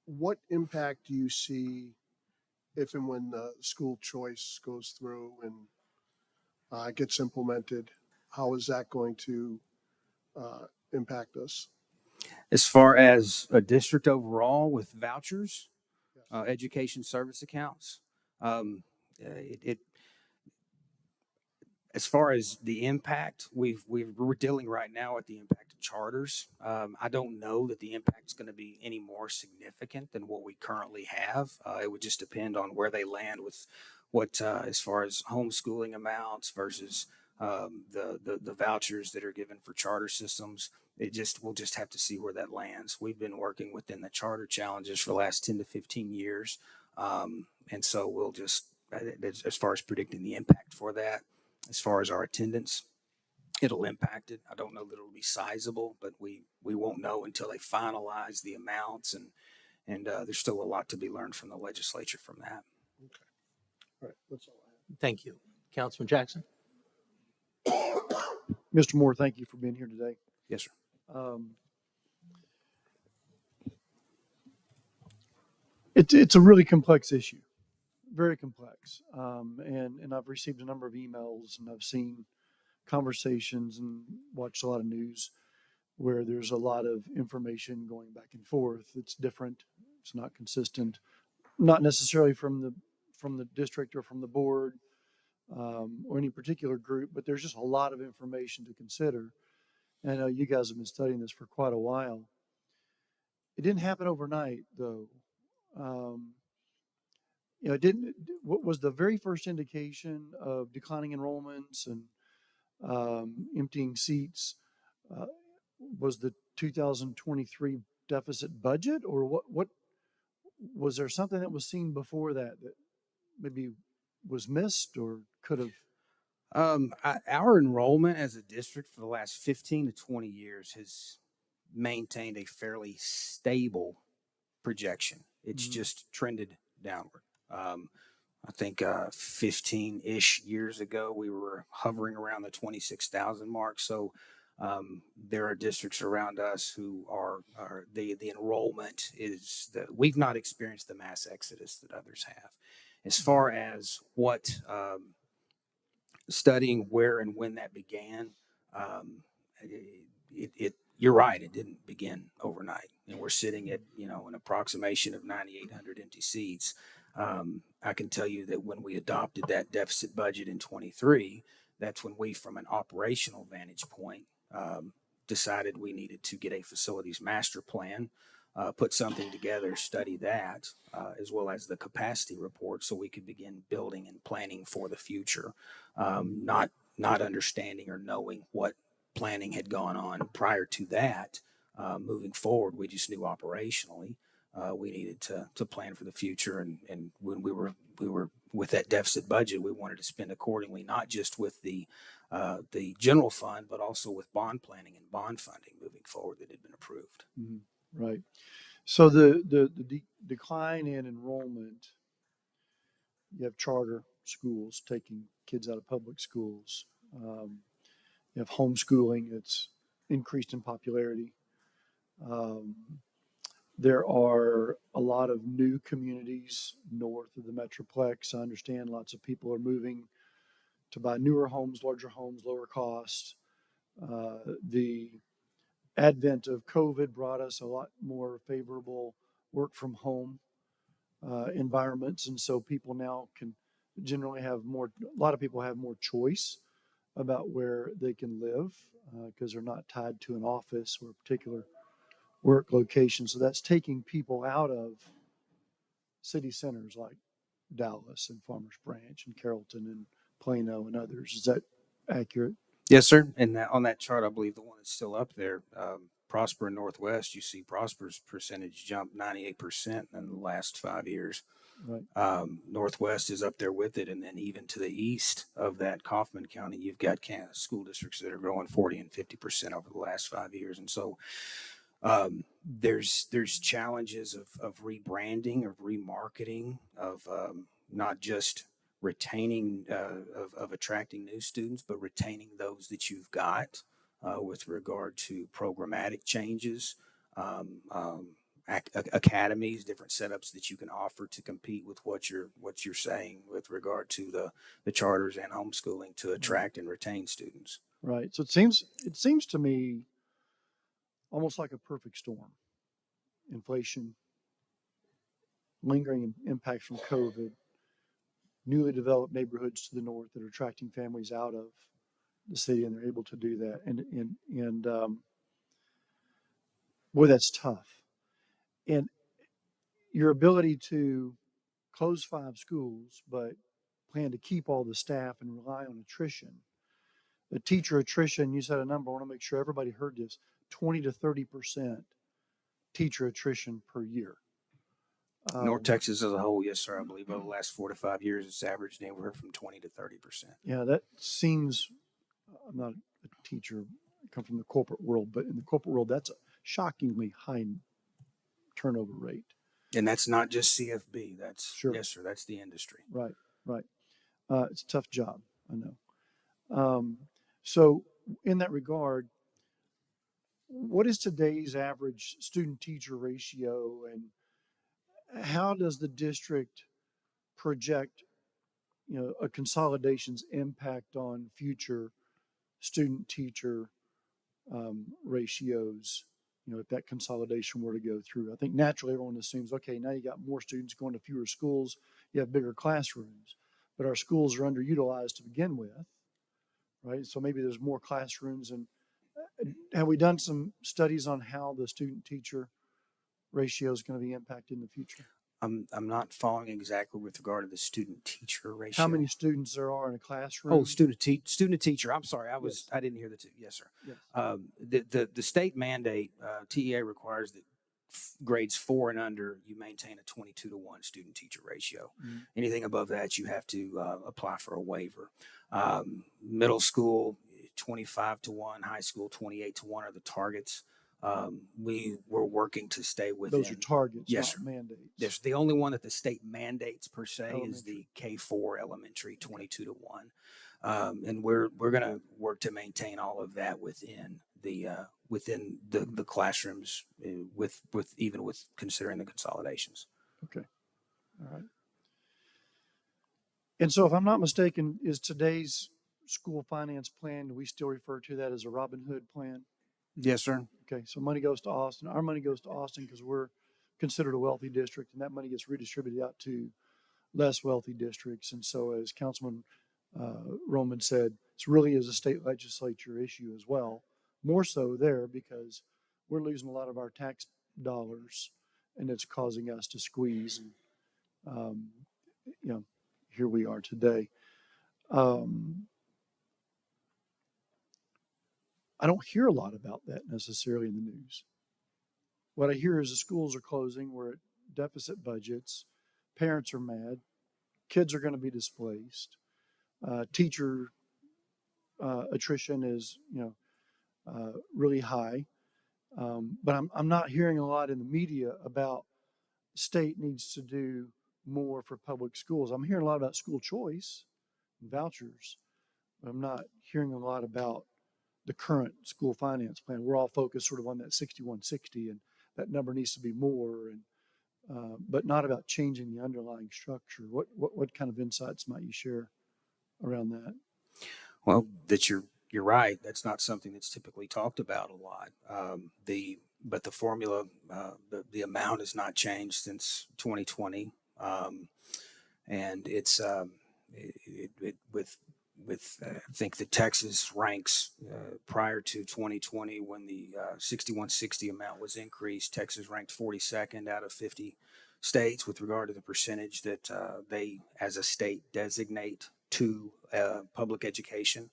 what impact do you see if and when the school choice goes through and gets implemented? How is that going to impact us? As far as a district overall with vouchers, education service accounts, it as far as the impact, we're dealing right now with the impact of charters. I don't know that the impact is going to be any more significant than what we currently have. It would just depend on where they land with what, as far as homeschooling amounts versus the vouchers that are given for charter systems. We'll just have to see where that lands. We've been working within the charter challenges for the last 10 to 15 years. And so we'll just, as far as predicting the impact for that, as far as our attendance, it'll impact it. I don't know that it'll be sizable, but we won't know until they finalize the amounts, and there's still a lot to be learned from the legislature from that. Okay. All right. That's all I have. Thank you. Councilman Jackson? Mr. Moore, thank you for being here today. Yes, sir. It's a really complex issue, very complex. And I've received a number of emails, and I've seen conversations and watched a lot of news where there's a lot of information going back and forth. It's different. It's not consistent, not necessarily from the district or from the board or any particular group, but there's just a lot of information to consider. And I know you guys have been studying this for quite a while. It didn't happen overnight, though. It didn't. What was the very first indication of declining enrollments and emptying seats? Was the 2023 deficit budget, or what? Was there something that was seen before that maybe was missed or could have? Our enrollment as a district for the last 15 to 20 years has maintained a fairly stable projection. It's just trended downward. I think 15-ish years ago, we were hovering around the 26,000 mark. So there are districts around us who are the enrollment is we've not experienced the mass exodus that others have. As far as what studying where and when that began, you're right, it didn't begin overnight. And we're sitting at, an approximation of 9,800 empty seats. I can tell you that when we adopted that deficit budget in 23, that's when we, from an operational vantage point, decided we needed to get a facilities master plan, put something together, study that, as well as the capacity report, so we could begin building and planning for the future, not understanding or knowing what planning had gone on prior to that. Moving forward, we just knew operationally we needed to plan for the future, and when we were with that deficit budget, we wanted to spend accordingly, not just with the general fund, but also with bond planning and bond funding moving forward that had been approved. Mm-hmm. Right. So the decline in enrollment, you have charter schools taking kids out of public schools. You have homeschooling, it's increased in popularity. There are a lot of new communities north of the Metroplex. I understand lots of people are moving to buy newer homes, larger homes, lower cost. The advent of COVID brought us a lot more favorable work from home environments. And so people now can generally have a lot of people have more choice about where they can live because they're not tied to an office or a particular work location. So that's taking people out of city centers like Dallas and Farmers Branch and Carrollton and Plano and others. Is that accurate? Yes, sir. And on that chart, I believe the one that's still up there, Prosper and Northwest, you see Prosper's percentage jump 98% in the last 5 years. Right. Northwest is up there with it. And then even to the east of that, Kaufman County, you've got school districts that are growing 40 and 50% over the last 5 years. And so there's challenges of rebranding, of remarketing, of not just retaining, of attracting new students, but retaining those that you've got with regard to programmatic changes, academies, different setups that you can offer to compete with what you're saying with regard to the charters and homeschooling to attract and retain students. Right. So it seems to me almost like a perfect storm. Inflation, lingering impacts from COVID, newly developed neighborhoods to the north that are attracting families out of the city, and they're able to do that. And boy, that's tough. And your ability to close 5 schools, but plan to keep all the staff and rely on attrition. The teacher attrition, you said a number, I want to make sure everybody heard this, 20 to 30% teacher attrition per year. North Texas as a whole, yes, sir. I believe over the last 4 to 5 years, it's averaged anywhere from 20 to 30%. Yeah, that seems, I'm not a teacher, I come from the corporate world, but in the corporate world, that's a shockingly high turnover rate. And that's not just CFB. That's, Sure. Yes, sir. That's the industry. Right, right. It's a tough job, I know. So in that regard, what is today's average student-teacher ratio, and how does the district project, a consolidation's impact on future student-teacher ratios, if that consolidation were to go through? I think naturally everyone assumes, okay, now you got more students going to fewer schools, you have bigger classrooms, but our schools are underutilized to begin with, right? So maybe there's more classrooms. And have we done some studies on how the student-teacher ratio is going to be impacted in the future? I'm not following exactly with regard to the student-teacher ratio. How many students there are in a classroom? Oh, student to teacher. I'm sorry. I didn't hear the two. Yes, sir. Yes. The state mandate, TEA requires that grades 4 and under, you maintain a 22 to 1 student teacher ratio. Mm-hmm. Anything above that, you have to apply for a waiver. Middle school, 25 to 1, high school, 28 to 1 are the targets. We were working to stay within. Those are targets, yes, not mandates. Yes, the only one that the state mandates per se Elementary. is the K4 elementary, 22 to 1, and we're going to work to maintain all of that within the classrooms, with considering the consolidations. Okay, all right. And so, if I'm not mistaken, is today's school finance plan, do we still refer to that as a Robin Hood plan? Yes, sir. Okay, so money goes to Austin. Our money goes to Austin because we're considered a wealthy district, and that money gets redistributed out to less wealthy districts. And so, as Councilman Roman said, it really is a state legislature issue as well, more so there because we're losing a lot of our tax dollars, and it's causing us to squeeze. And here we are today. I don't hear a lot about that necessarily in the news. What I hear is the schools are closing, we're at deficit budgets, parents are mad, kids are going to be displaced, teacher attrition is really high, but I'm not hearing a lot in the media about the state needs to do more for public schools. I'm hearing a lot about school choice and vouchers, but I'm not hearing a lot about the current school finance plan. We're all focused sort of on that 6160, and that number needs to be more, and but not about changing the underlying structure. What kind of insights might you share around that? Well, you're right. That's not something that's typically talked about a lot. But the formula, the amount has not changed since 2020, and it's with I think the Texas ranks prior to 2020 when the 6160 amount was increased. Texas ranked 42nd out of 50 states with regard to the percentage that they, as a state, designate to public education.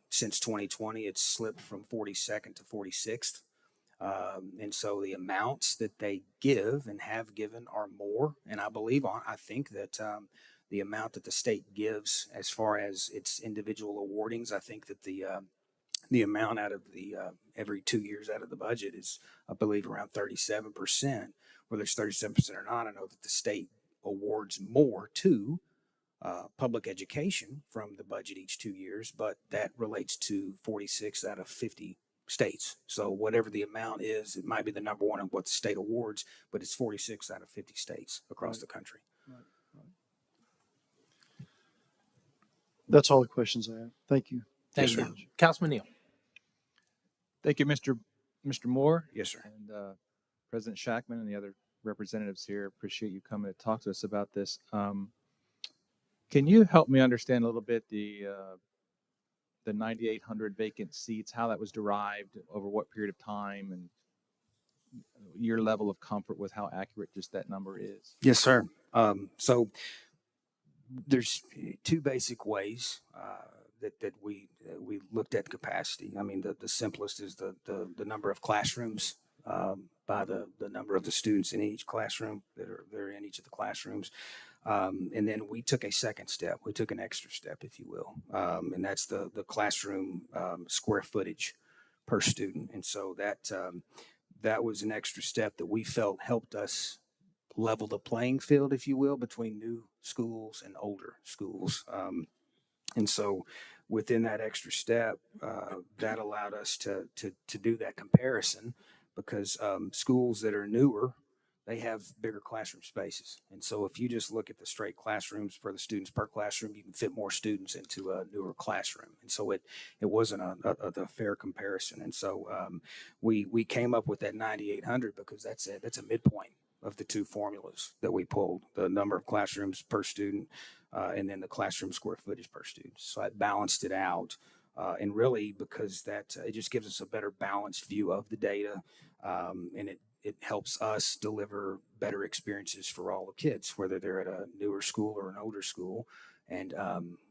Since 2020, it's slipped from 42nd to 46th. And so the amounts that they give and have given are more. And I think that the amount that the state gives as far as its individual awardings, I think that the amount out of the every 2 years out of the budget is, I believe, around 37%. Whether it's 37% or not, I know that the state awards more to public education from the budget each 2 years, but that relates to 46 out of 50 states. So whatever the amount is, it might be the number one of what the state awards, but it's 46 out of 50 states across the country. That's all the questions I have. Thank you. Thank you. Councilman Neal. Thank you, Mr. Moore. Yes, sir. And President Shackman and the other representatives here. Appreciate you coming to talk to us about this. Can you help me understand a little bit the 9,800 vacant seats, how that was derived, over what period of time, and your level of comfort with how accurate just that number is? Yes, sir. So there's two basic ways that we looked at capacity. I mean, the simplest is the number of classrooms by the number of the students in each classroom that are in each of the classrooms. And then we took a second step. We took an extra step, if you will, and that's the classroom square footage per student. And so that was an extra step that we felt helped us level the playing field, if you will, between new schools and older schools. And so within that extra step, that allowed us to do that comparison, because schools that are newer, they have bigger classroom spaces. And so if you just look at the straight classrooms for the students per classroom, you can fit more students into a newer classroom. And so it wasn't a fair comparison. And so we came up with that 9,800 because that's a midpoint of the two formulas that we pulled: the number of classrooms per student and then the classroom square footage per student. So I balanced it out. And really, because that it just gives us a better balanced view of the data, and it helps us deliver better experiences for all the kids, whether they're at a newer school or an older school. And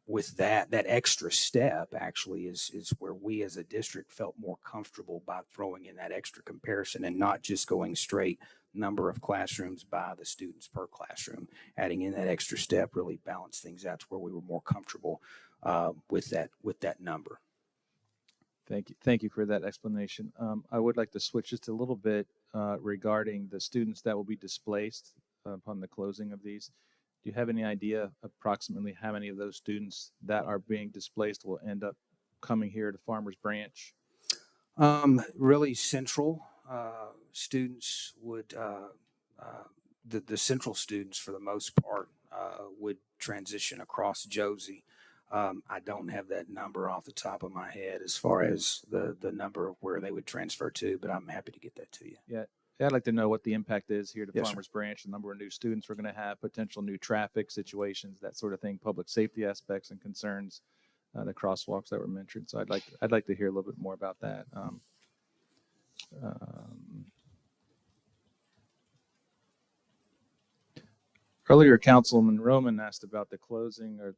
with that extra step actually is where we as a district felt more comfortable by throwing in that extra comparison and not just going straight number of classrooms by the students per classroom. Adding in that extra step really balanced things out to where we were more comfortable with that number. Thank you for that explanation. I would like to switch just a little bit regarding the students that will be displaced upon the closing of these. Do you have any idea approximately how many of those students that are being displaced will end up coming here to Farmers Branch? Really central students would, the central students for the most part would transition across Josie. I don't have that number off the top of my head as far as the number of where they would transfer to, but I'm happy to get that to you. Yeah, I'd like to know what the impact is here to Yes, Farmers Branch, the number of new students we're going to have, potential new traffic situations, that sort of thing, public safety aspects and concerns, the crosswalks that were mentioned. So I'd like to hear a little bit more about that. Earlier, Councilman Roman asked about the closing or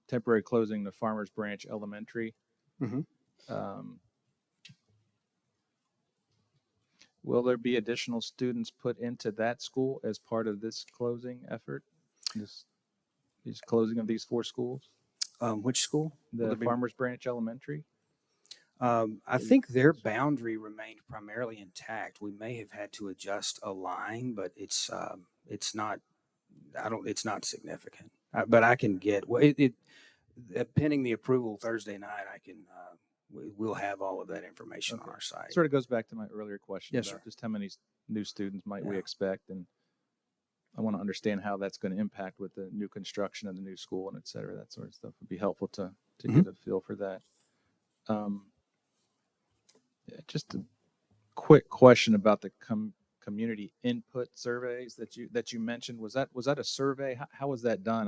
temporary closing of Farmers Branch Elementary. Mm-hmm. Will there be additional students put into that school as part of this closing effort? This closing of these 4 schools? Which school? The Farmers Branch Elementary? I think their boundary remained primarily intact. We may have had to adjust a line, but it's not. It's not significant. But I can get pending the approval Thursday night. I can. We'll have all of that information on our site. Sort of goes back to my earlier question Yes, about sir. just how many new students might we expect, and I want to understand how that's going to impact with the new construction of the new school and et cetera. That sort of stuff would be helpful to get a feel for that. Just a quick question about the community input surveys that you mentioned. Was that a survey? How was that done?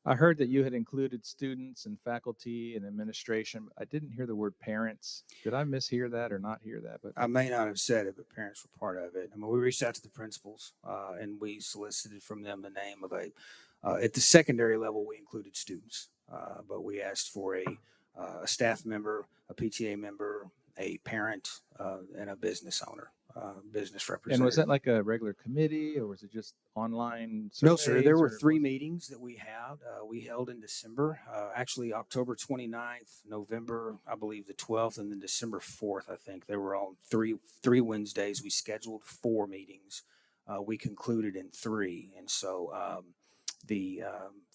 I heard that you had included students and faculty and administration. I didn't hear the word parents. Did I mishear that or not hear that? But I may not have said it, but parents were part of it. I mean, we reached out to the principals and we solicited from them the name of at the secondary level, we included students, but we asked for a staff member, a PTA member, a parent, and a business owner, business And representative. was that like a regular committee or was it just online No, sir. There surveys, were or 3 meetings that we had. We held in December, actually October 29th, November, I believe the 12th, and then December 4th, I think. They were on three Wednesdays. We scheduled 4 meetings. We concluded in 3. And so the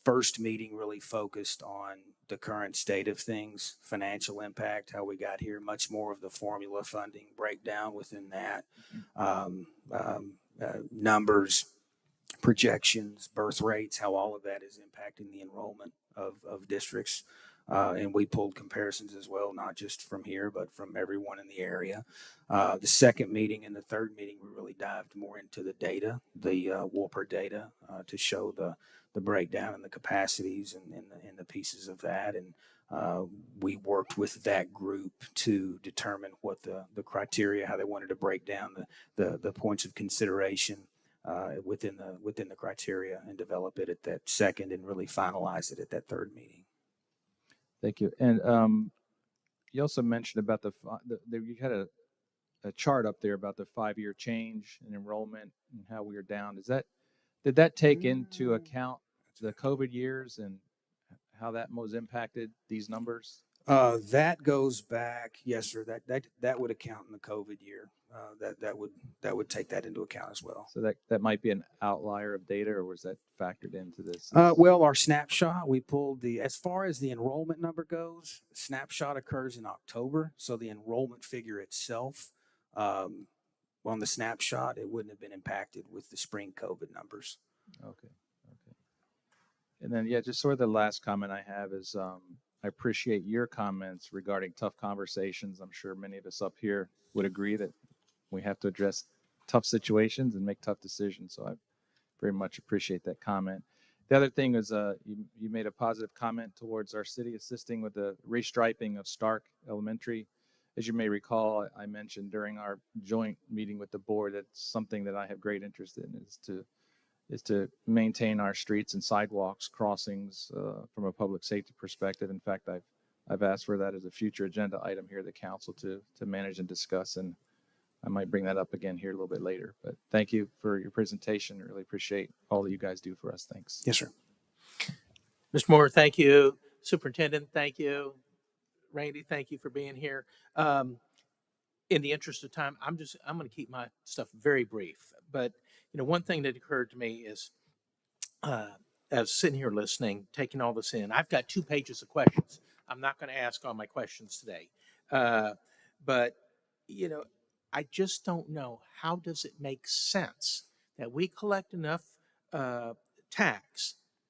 first meeting really focused on the current state of things, financial impact, how we got here, much more of the formula funding breakdown within that, numbers, projections, birth rates, how all of that is impacting the enrollment of districts. And we pulled comparisons as well, not just from here, but from everyone in the area. The second meeting and the third meeting, we really dived more into the data, the Wolper data, to show the breakdown and the capacities and the pieces of that. And we worked with that group to determine what the criteria, how they wanted to break down the points of consideration within the criteria, and develop it at that second and really finalize it at that third meeting. Thank you. And you also mentioned about you had a chart up there about the 5-year change in enrollment and how we are down. Did that take into account the COVID years and how that most impacted these numbers? That goes back, yes, sir. That would account in the COVID year. That would take that into account as well. So that might be an outlier of data, or was that factored into this? Well, our snapshot, we pulled as far as the enrollment number goes, snapshot occurs in October. So the enrollment figure itself, on the snapshot, it wouldn't have been impacted with the spring COVID numbers. Okay. And then, yeah, just sort of the last comment I have is I appreciate your comments regarding tough conversations. I'm sure many of us up here would agree that we have to address tough situations and make tough decisions. So I very much appreciate that comment. The other thing is you made a positive comment towards our city assisting with the restriping of Stark Elementary. As you may recall, I mentioned during our joint meeting with the board that something that I have great interest in is to maintain our streets and sidewalks, crossings from a public safety perspective. In fact, I've asked for that as a future agenda item here at the council to manage and discuss, and I might bring that up again here a little bit later. But thank you for your presentation. I really appreciate all that you guys do for us. Thanks. Yes, sir. Mr. Moore, thank you. Superintendent, thank you. Randy, thank you for being here. In the interest of time, I'm going to keep my stuff very brief. But one thing that occurred to me is, as sitting here listening, taking all this in, I've got 2 pages of questions. I'm not going to ask all my questions today, but I just don't know, how does it make sense that we collect enough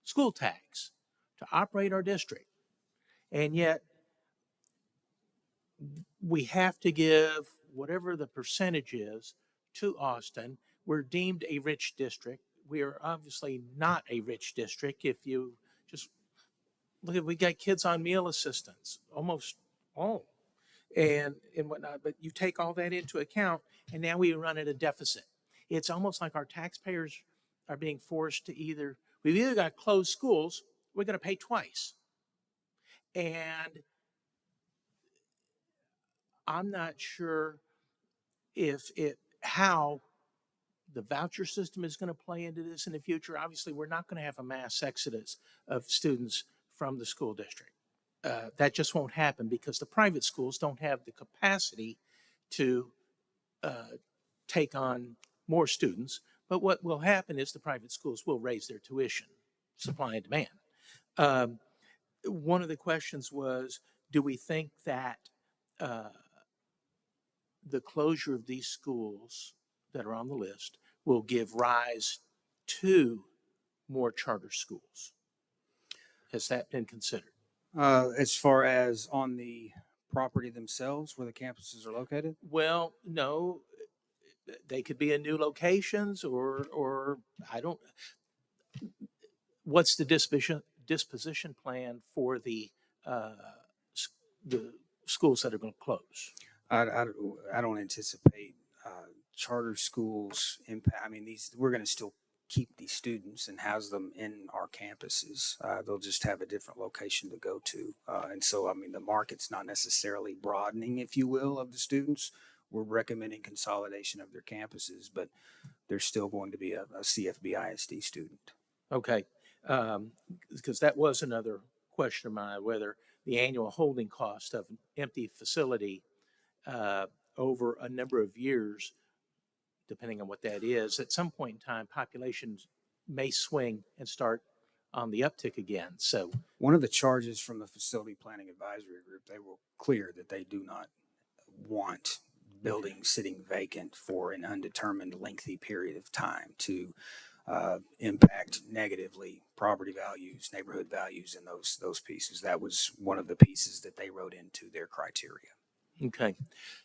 school tax, to operate our district, and yet we have to give whatever the percentage is to Austin. We're deemed a rich district. We are obviously not a rich district. If you just look at, we got kids on meal assistance, almost all, and whatnot. But you take all that into account, and now we run at a deficit. It's almost like our taxpayers are being forced to we've either got closed schools, we're going to pay twice. And I'm not sure how the voucher system is going to play into this in the future. Obviously, we're not going to have a mass exodus of students from the school district. That just won't happen because the private schools don't have the capacity to take on more students. But what will happen is the private schools will raise their tuition, supply and demand. One of the questions was, do we think that the closure of these schools that are on the list will give rise to more charter schools? Has that been considered? As far as on the property themselves where the campuses are located? Well, no, they could be in new locations or I don't, what's the disposition plan for the schools that are going to close? I don't anticipate charter schools impact. I mean, we're going to still keep these students and house them in our campuses. They'll just have a different location to go to. And so, I mean, the market's not necessarily broadening, if you will, of the students. We're recommending consolidation of their campuses, but there's still going to be a CFBISD student. Okay, because that was another question of mine, whether the annual holding cost of an empty facility over a number of years, depending on what that is, at some point in time, populations may swing and start on the uptick again. So one of the charges from the Facility Planning Advisory Group, they were clear that they do not want buildings sitting vacant for an undetermined lengthy period of time to impact negatively property values, neighborhood values, and those pieces. That was one of the pieces that they wrote into their criteria. okay,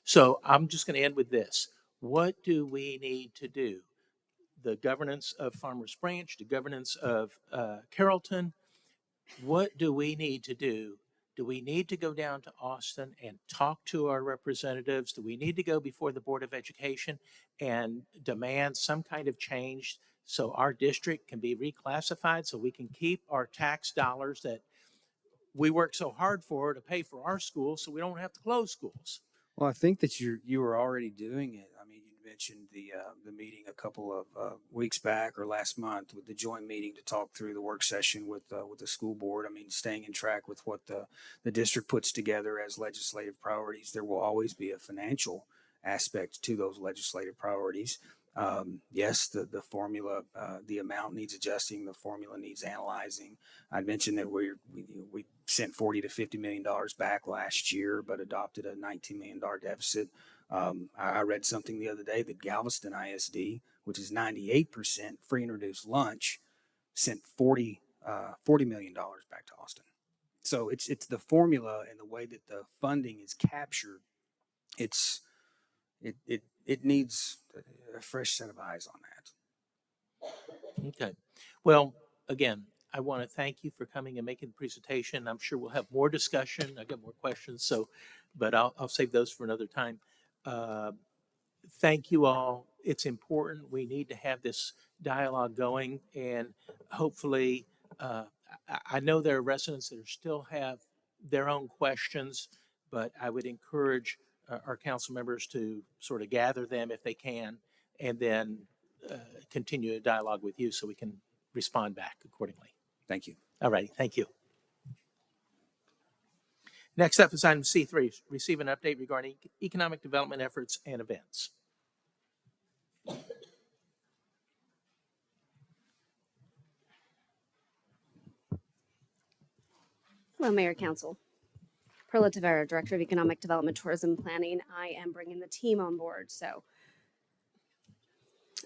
so I'm just going to end with this. What do we need to do? The governance of Farmers Branch, the governance of Carrollton, what do we need to do? Do we need to go down to Austin and talk to our representatives? Do we need to go before the Board of Education and demand some kind of change so our district can be reclassified, so we can keep our tax dollars that we work so hard for to pay for our schools, so we don't have to close schools? Well, I think that you were already doing it. I mean, you mentioned the meeting a couple of weeks back or last month with the joint meeting to talk through the work session with the school board. I mean, staying in track with what the district puts together as legislative priorities. There will always be a financial aspect to those legislative priorities. Yes, the formula, the amount needs adjusting. The formula needs analyzing. I mentioned that we sent $40 to $50 million back last year, but adopted a $19 million deficit. I read something the other day that Galveston ISD, which is 98% free and reduced lunch, sent $40 million back to Austin. So it's the formula and the way that the funding is captured. It needs a fresh set of eyes on that. Okay. Well, again, I want to thank you for coming and making the presentation. I'm sure we'll have more discussion. I got more questions, but I'll save those for another time. Thank you all. It's important. We need to have this dialogue going, and hopefully, I know there are residents that still have their own questions, but I would encourage our council members to sort of gather them if they can, and then continue a dialogue with you so we can respond back accordingly. Thank you. All righty. Thank you. Next up is item C3, receive an update regarding economic development efforts and events. Hello, Mayor Council. Perla Tavera, Director of Economic Development, Tourism Planning. I am bringing the team on board. So I'm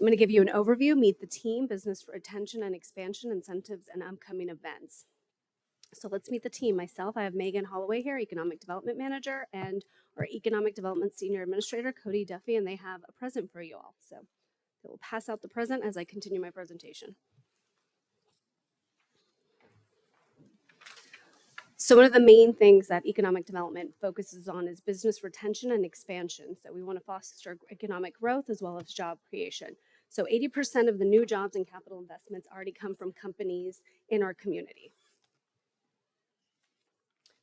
going to give you an overview, meet the team, business retention and expansion, incentives, and upcoming events. So let's meet the team. Myself, I have Megan Holloway here, Economic Development Manager, and our Economic Development Senior Administrator, Cody Duffy, and they have a present for you all. So they will pass out the present as I continue my presentation. So one of the main things that economic development focuses on is business retention and expansion. So we want to foster economic growth as well as job creation. So 80% of the new jobs and capital investments already come from companies in our community.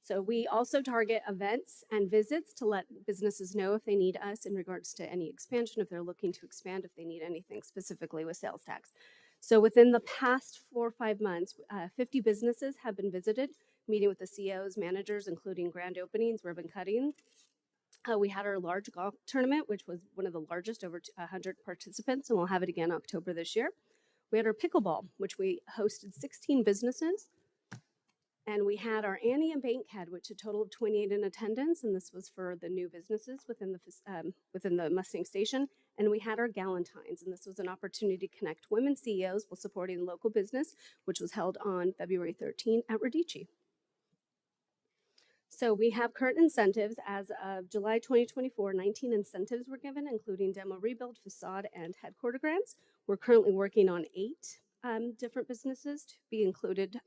So we also target events and visits to let businesses know if they need us in regards to any expansion, if they're looking to expand, if they need anything specifically with sales tax. So within the past 4 or 5 months, 50 businesses have been visited, meeting with the CEOs, managers, including grand openings, ribbon cutting. We had our large golf tournament, which was one of the largest, over 100 participants, and we'll have it again October this year. We had our pickleball, which we hosted 16 businesses. And we had our Annie and Bankhead, which a total of 28 in attendance, and this was for the new businesses within the Mustang Station. And we had our Galentines, and this was an opportunity to connect women CEOs while supporting local business, which was held on February 13 at Radici. So we have current incentives. As of July 2024, 19 incentives were given, including demo rebuild, facade, and headquarter grants. We're currently working on 8 different businesses to be included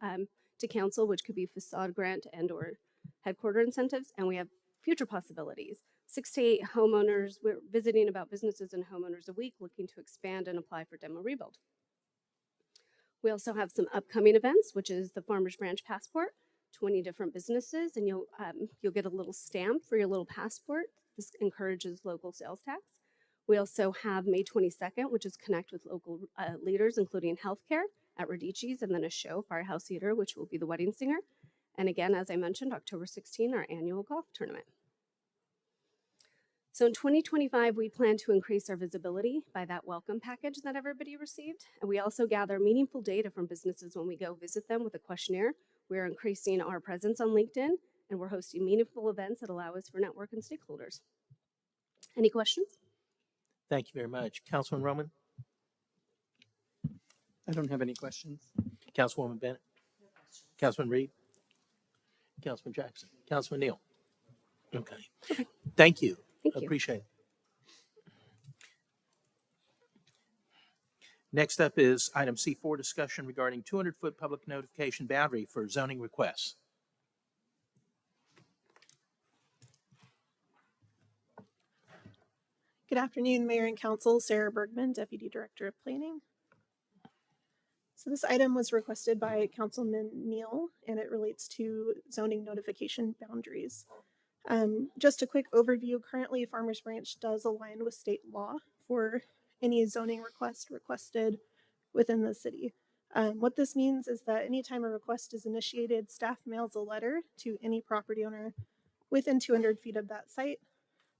to council, which could be facade grant and or headquarter incentives. And we have future possibilities. 6 to 8 homeowners. We're visiting about businesses and homeowners a week looking to expand and apply for demo rebuild. We also have some upcoming events, which is the Farmers Branch Passport, 20 different businesses, and you'll get a little stamp for your little passport. This encourages local sales tax. We also have May 22nd, which is connect with local leaders, including healthcare at Radici's, and then a show, Firehouse Theater, which will be the wedding singer. And again, as I mentioned, October 16, our annual golf tournament. So in 2025, we plan to increase our visibility by that welcome package that everybody received. And we also gather meaningful data from businesses when we go visit them with a questionnaire. We're increasing our presence on LinkedIn, and we're hosting meaningful events that allow us for network and stakeholders. Any questions? Thank you very much. Councilman Roman? I don't have any questions. Councilwoman Bennett? Councilman Reed? Councilman Jackson? Councilman Neal? Okay. Thank you. Thank you. Appreciate it. Next up is item C4, discussion regarding 200-foot public notification boundary for zoning requests. Good afternoon, Mayor and Council. Sarah Bergman, Deputy Director of Planning. So this item was requested by Councilman Neal, and it relates to zoning notification boundaries. Just a quick overview. Currently, Farmers Branch does align with state law for any zoning request requested within the city. What this means is that anytime a request is initiated, staff mails a letter to any property owner within 200 feet of that site.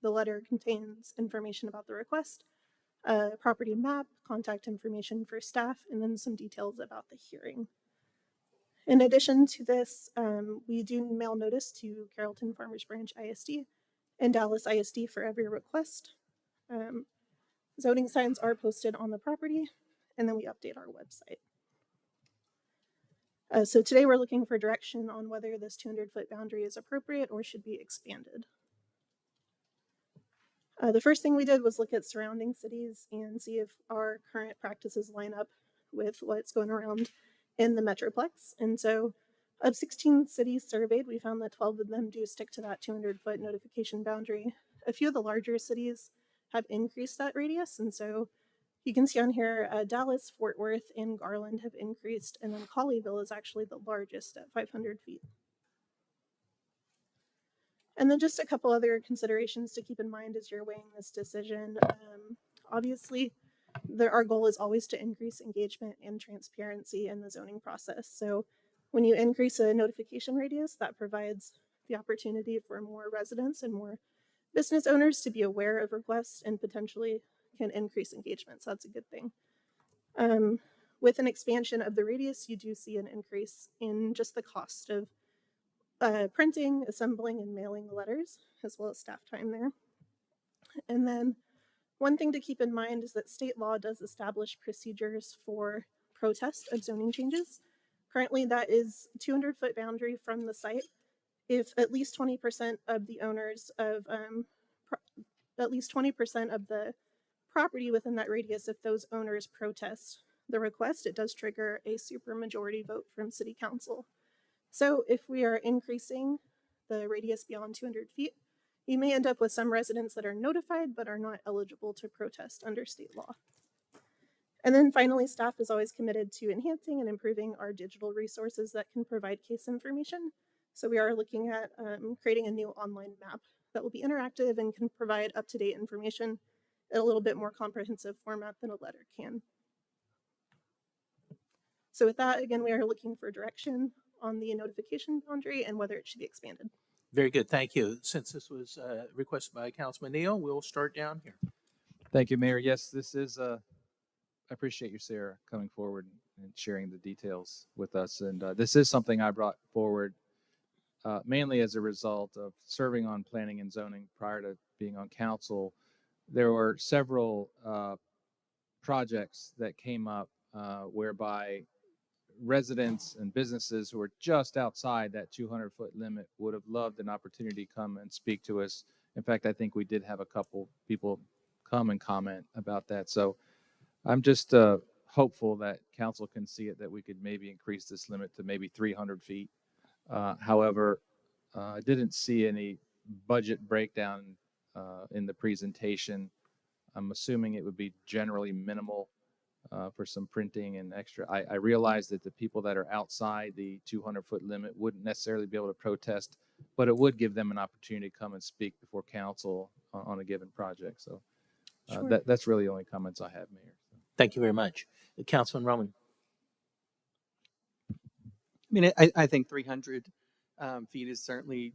The letter contains information about the request, a property map, contact information for staff, and then some details about the hearing. In addition to this, we do mail notice to Carrollton Farmers Branch ISD and Dallas ISD for every request. Zoning signs are posted on the property, and then we update our website. So today we're looking for direction on whether this 200-foot boundary is appropriate or should be expanded. The first thing we did was look at surrounding cities and see if our current practices line up with what's going around in the Metroplex. And so of 16 cities surveyed, we found that 12 of them do stick to that 200-foot notification boundary. A few of the larger cities have increased that radius. And so you can see on here, Dallas, Fort Worth, and Garland have increased. And then Colleyville is actually the largest at 500 feet. And then just a couple other considerations to keep in mind as you're weighing this decision. Obviously, our goal is always to increase engagement and transparency in the zoning process. So when you increase a notification radius, that provides the opportunity for more residents and more business owners to be aware of requests and potentially can increase engagement. So that's a good thing. With an expansion of the radius, you do see an increase in just the cost of printing, assembling, and mailing letters, as well as staff time there. And then one thing to keep in mind is that state law does establish procedures for protest of zoning changes. Currently, that is 200-foot boundary from the site. If at least 20% of the owners of at least 20% of the property within that radius, if those owners protest the request, it does trigger a supermajority vote from City Council. So if we are increasing the radius beyond 200 feet, you may end up with some residents that are notified but are not eligible to protest under state law. And then finally, staff is always committed to enhancing and improving our digital resources that can provide case information. So we are looking at creating a new online map that will be interactive and can provide up-to-date information in a little bit more comprehensive format than a letter can. So with that, again, we are looking for direction on the notification boundary and whether it should be expanded. Very good. Thank you. Since this was requested by Councilman Neal, we'll start down here. Thank you, Mayor. Yes, this is, I appreciate you, Sarah, coming forward and sharing the details with us. And this is something I brought forward mainly as a result of serving on planning and zoning prior to being on council. There were several projects that came up whereby residents and businesses who are just outside that 200-foot limit would have loved an opportunity to come and speak to us. In fact, I think we did have a couple people come and comment about that. So I'm just hopeful that council can see it, that we could maybe increase this limit to maybe 300 feet. However, I didn't see any budget breakdown in the presentation. I'm assuming it would be generally minimal. for some printing and extra. I realize that the people that are outside the 200-foot limit wouldn't necessarily be able to protest, but it would give them an opportunity to come and speak before council on a given project. So Sure. that's really the only comments I have, Mayor. Thank you very much. Councilman Roman. I mean, I think 300 feet is certainly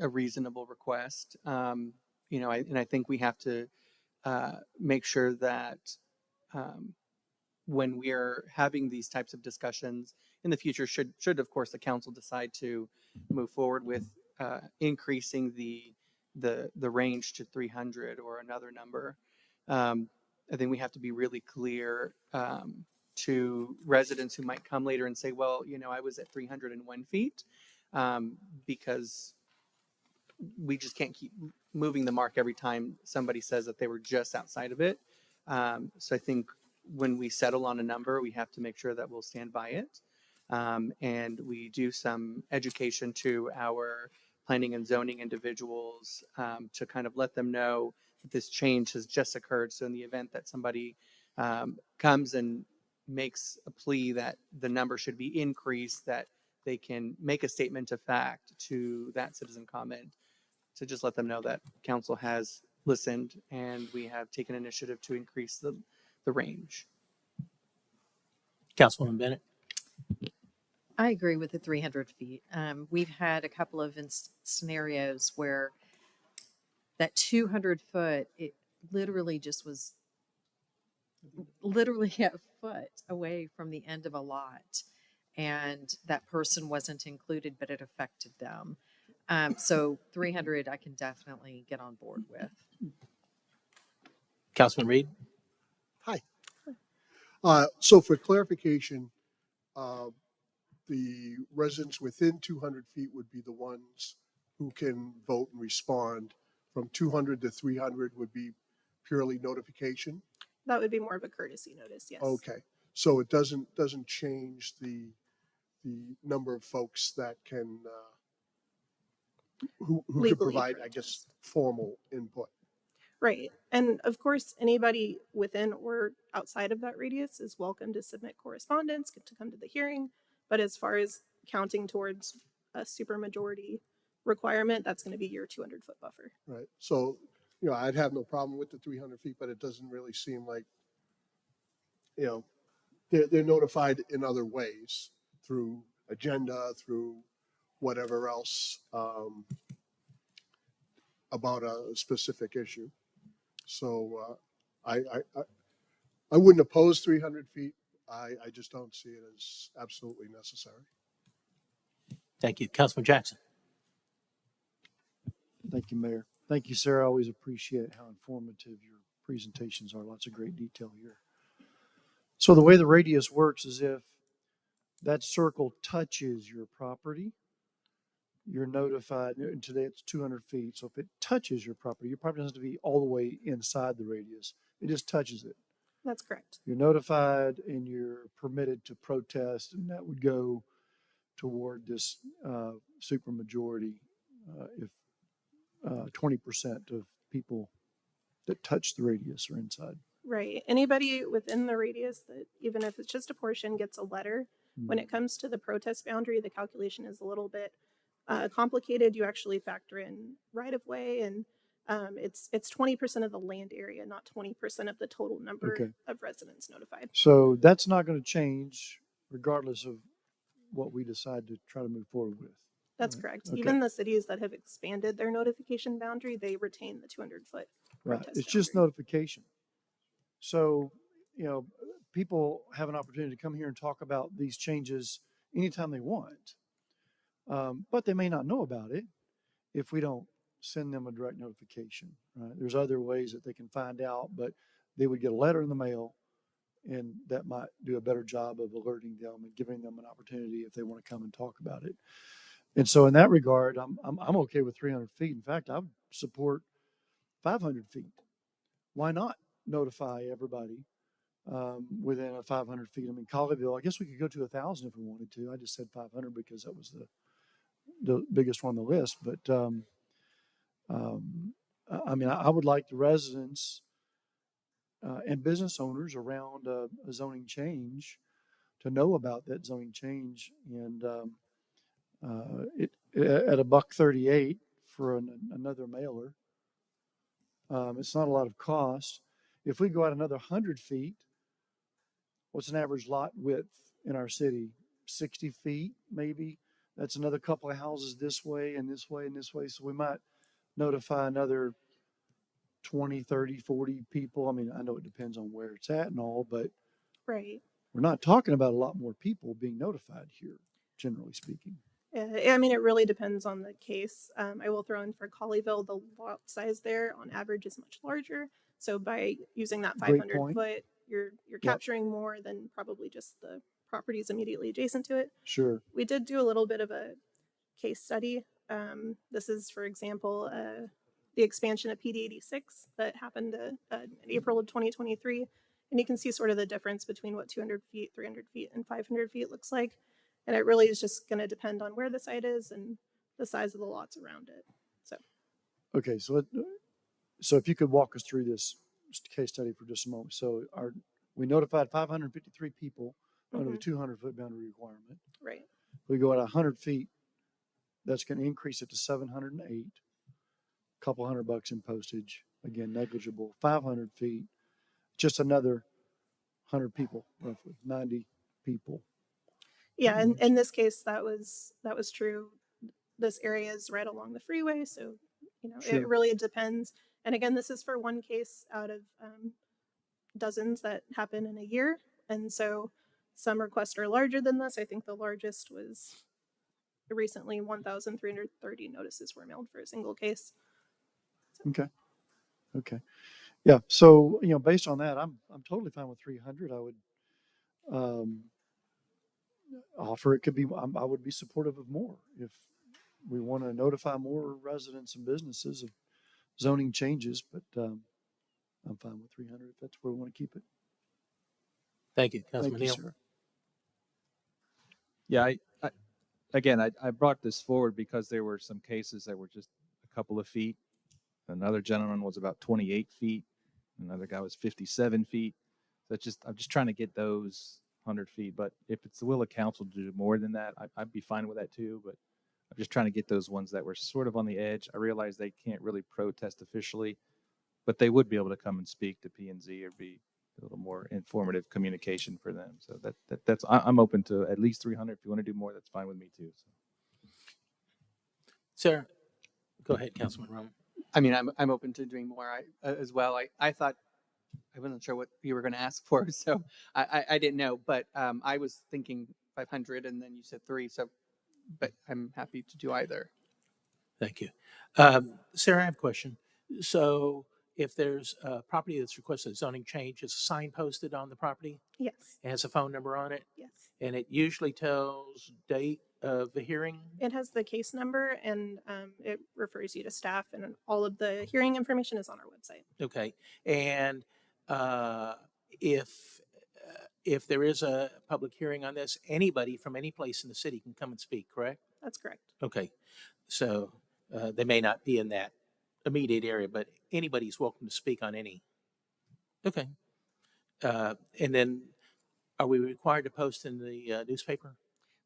a reasonable request. I think we have to make sure that when we are having these types of discussions in the future, should of course the council decide to move forward with increasing the range to 300 or another number, I think we have to be really clear to residents who might come later and say, well, I was at 301 feet, because we just can't keep moving the mark every time somebody says that they were just outside of it. So I think when we settle on a number, we have to make sure that we'll stand by it. And we do some education to our planning and zoning individuals to kind of let them know that this change has just occurred. So in the event that somebody comes and makes a plea that the number should be increased, that they can make a statement of fact to that citizen comment to just let them know that council has listened and we have taken initiative to increase the range. Councilwoman Bennett. I agree with the 300 feet. We've had a couple of scenarios where that 200 foot, it literally just was literally a foot away from the end of a lot. And that person wasn't included, but it affected them. So 300, I can definitely get on board with. Councilman Reed. Hi. So for clarification, the residents within 200 feet would be the ones who can vote and respond. From 200 to 300 would be purely notification. That would be more of a courtesy notice, yes. Okay, so it doesn't change the number of folks that can who can Legally provide, I protest. guess, formal input. Right. And of course, anybody within or outside of that radius is welcome to submit correspondence, get to come to the hearing. But as far as counting towards a supermajority requirement, that's going to be your 200-foot buffer. Right. So, I'd have no problem with the 300 feet, but it doesn't really seem like, they're notified in other ways through agenda, through whatever else about a specific issue. So I wouldn't oppose 300 feet. I just don't see it as absolutely necessary. Thank you. Councilman Jackson. Thank you, Mayor. Thank you, Sarah. I always appreciate how informative your presentations are. Lots of great detail here. So the way the radius works is if that circle touches your property, you're notified. Today it's 200 feet. So if it touches your property doesn't have to be all the way inside the radius. It just touches it. That's correct. You're notified and you're permitted to protest, and that would go toward this supermajority if 20% of people that touch the radius are inside. Right. Anybody within the radius that, even if it's just a portion, gets a letter. When it comes to the protest boundary, the calculation is a little bit complicated. You actually factor in right of way, and it's 20% of the land area, not 20% of the total number of residents notified. So that's not going to change regardless of what we decide to try to move forward with. That's correct. Even the cities that have expanded their notification boundary, they retain the 200-foot. Right. It's just notification. So, people have an opportunity to come here and talk about these changes anytime they want. But they may not know about it if we don't send them a direct notification, right? There's other ways that they can find out, but they would get a letter in the mail, and that might do a better job of alerting them and giving them an opportunity if they want to come and talk about it. And so in that regard, I'm okay with 300 feet. In fact, I would support 500 feet. Why not notify everybody within a 500 feet? I mean, Colleyville, I guess we could go to 1,000 if we wanted to. I just said 500 because that was the biggest one on the list. But I mean, I would like the residents and business owners around a zoning change to know about that zoning change. And it at $1.38 for another mailer. It's not a lot of cost. If we go out another 100 feet, what's an average lot width in our city? 60 feet, maybe. That's another couple of houses this way and this way and this way. So we might notify another 20, 30, 40 people. I mean, I know it depends on where it's at and all, but Right. we're not talking about a lot more people being notified here, generally speaking. I mean, it really depends on the case. I will throw in for Colleyville, the lot size there on average is much larger. So by using that Great 500 point. foot, you're Yep. capturing more than probably just the properties immediately adjacent to it. Sure. We did do a little bit of a case study. This is, for example, the expansion of PD 86 that happened in April of 2023. And you can see sort of the difference between what 200 feet, 300 feet, and 500 feet looks like. And it really is just going to depend on where the site is and the size of the lots around it. So, Okay, so if you could walk us through this case study for just a moment. So we notified 553 people under the 200-foot boundary requirement. right. If we go at 100 feet, that's going to increase it to 708. Couple $100 in postage, again negligible. 500 feet, just another 100 people, roughly 90 people. Yeah, and in this case, that was true. This area is right along the freeway, so Sure. it really depends. And again, this is for one case out of dozens that happen in a year, and so some requests are larger than this. I think the largest was recently 1,330 notices were mailed for a single case. Okay. Yeah. So based on that, I'm totally fine with 300. I would offer it could be. I would be supportive of more if we want to notify more residents and businesses of zoning changes. But I'm fine with 300 if that's where we want to keep it. Thank you, Thank Councilman you, Neal. sir. Yeah, I brought this forward because there were some cases that were just a couple of feet. Another gentleman was about 28 feet. Another guy was 57 feet. I'm just trying to get those 100 feet. But if it's the will of council to do more than that, I'd be fine with that too. But I'm just trying to get those ones that were sort of on the edge. I realize they can't really protest officially, but they would be able to come and speak to P&Z or be a little more informative communication for them. So I'm open to at least 300. If you want to do more, that's fine with me too. So. Sarah, go ahead, Councilman Roman. I mean, I'm open to doing more as well. I thought I wasn't sure what you were going to ask for, so I didn't know. But I was thinking 500, and then you said 3. So, but I'm happy to do either. Thank you. Sarah, I have a question. So if there's a property that's requested a zoning change, is a sign posted on the property? Yes. It has a phone number on it? Yes. And it usually tells date of the hearing? It has the case number and it refers you to staff, and all of the hearing information is on our website. Okay. And if there is a public hearing on this, anybody from any place in the city can come and speak, correct? That's correct. Okay. So they may not be in that immediate area, but anybody's welcome to speak on any. Okay. And then are we required to post in the newspaper?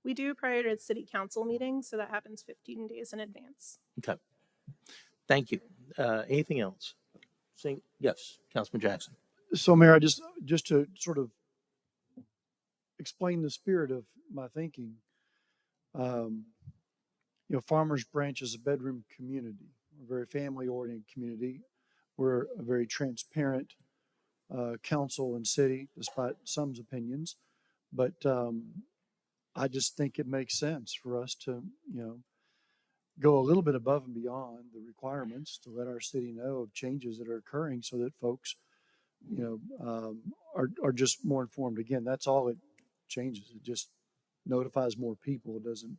We do prior to city council meetings, so that happens 15 days in advance. Okay. Thank you. Anything else? Yes, Councilman Jackson. So, Mayor, just to sort of explain the spirit of my thinking, Farmers Branch is a bedroom community, a very family-oriented community. We're a very transparent council and city, despite some opinions. But I just think it makes sense for us to, go a little bit above and beyond the requirements to let our city know of changes that are occurring so that folks, are just more informed. Again, that's all it changes. It just notifies more people. It doesn't,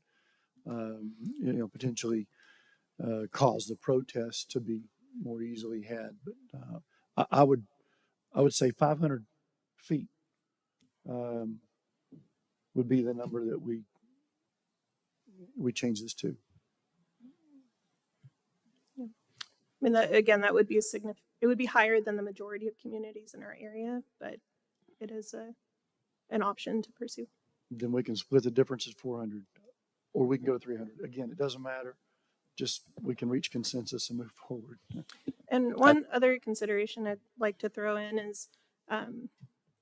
potentially cause the protests to be more easily had. But I would say 500 feet would be the number that we change this to. I mean, that would be it it would be higher than the majority of communities in our area, but it is an option to pursue. Then we can split the difference at 400, or we can go to 300. Again, it doesn't matter. Just we can reach consensus and move forward. And one other consideration I'd like to throw in is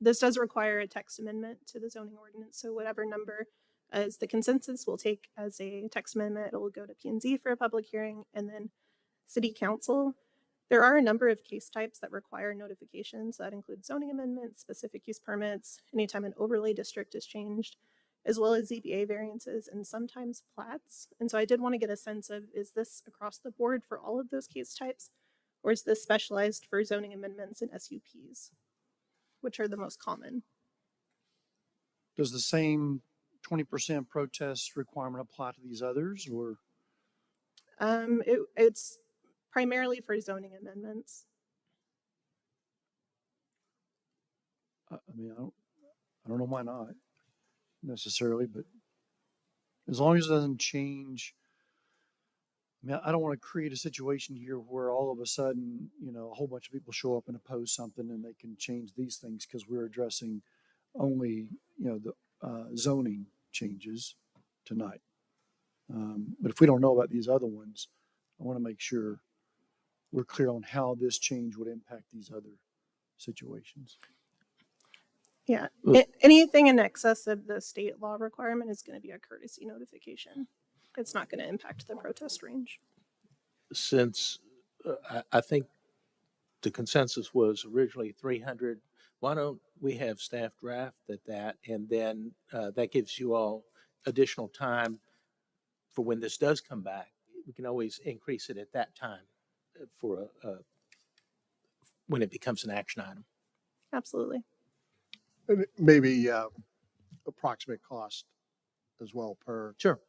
this does require a text amendment to the zoning ordinance. So whatever number is the consensus, we'll take as a text amendment. It will go to P&Z for a public hearing, and then City Council. There are a number of case types that require notifications. That includes zoning amendments, specific use permits, anytime an overlay district is changed, as well as ZBA variances and sometimes plats. And so I did want to get a sense of, is this across the board for all of those case types? Or is this specialized for zoning amendments and SUPs, which are the most common? Does the same 20% protest requirement apply to these others, or? It's primarily for zoning amendments. I mean, I don't know why not necessarily, but as long as it doesn't change. I mean, I don't want to create a situation here where all of a sudden, a whole bunch of people show up and oppose something and they can change these things because we're addressing only, the zoning changes tonight. But if we don't know about these other ones, I want to make sure we're clear on how this change would impact these other situations. Yeah, anything in excess of the state law requirement is going to be a courtesy notification. It's not going to impact the protest range. Since I think the consensus was originally 300, why don't we have staff draft at that, and then that gives you all additional time for when this does come back. We can always increase it at that time for when it becomes an action item. Absolutely. And maybe approximate cost as well per. Sure.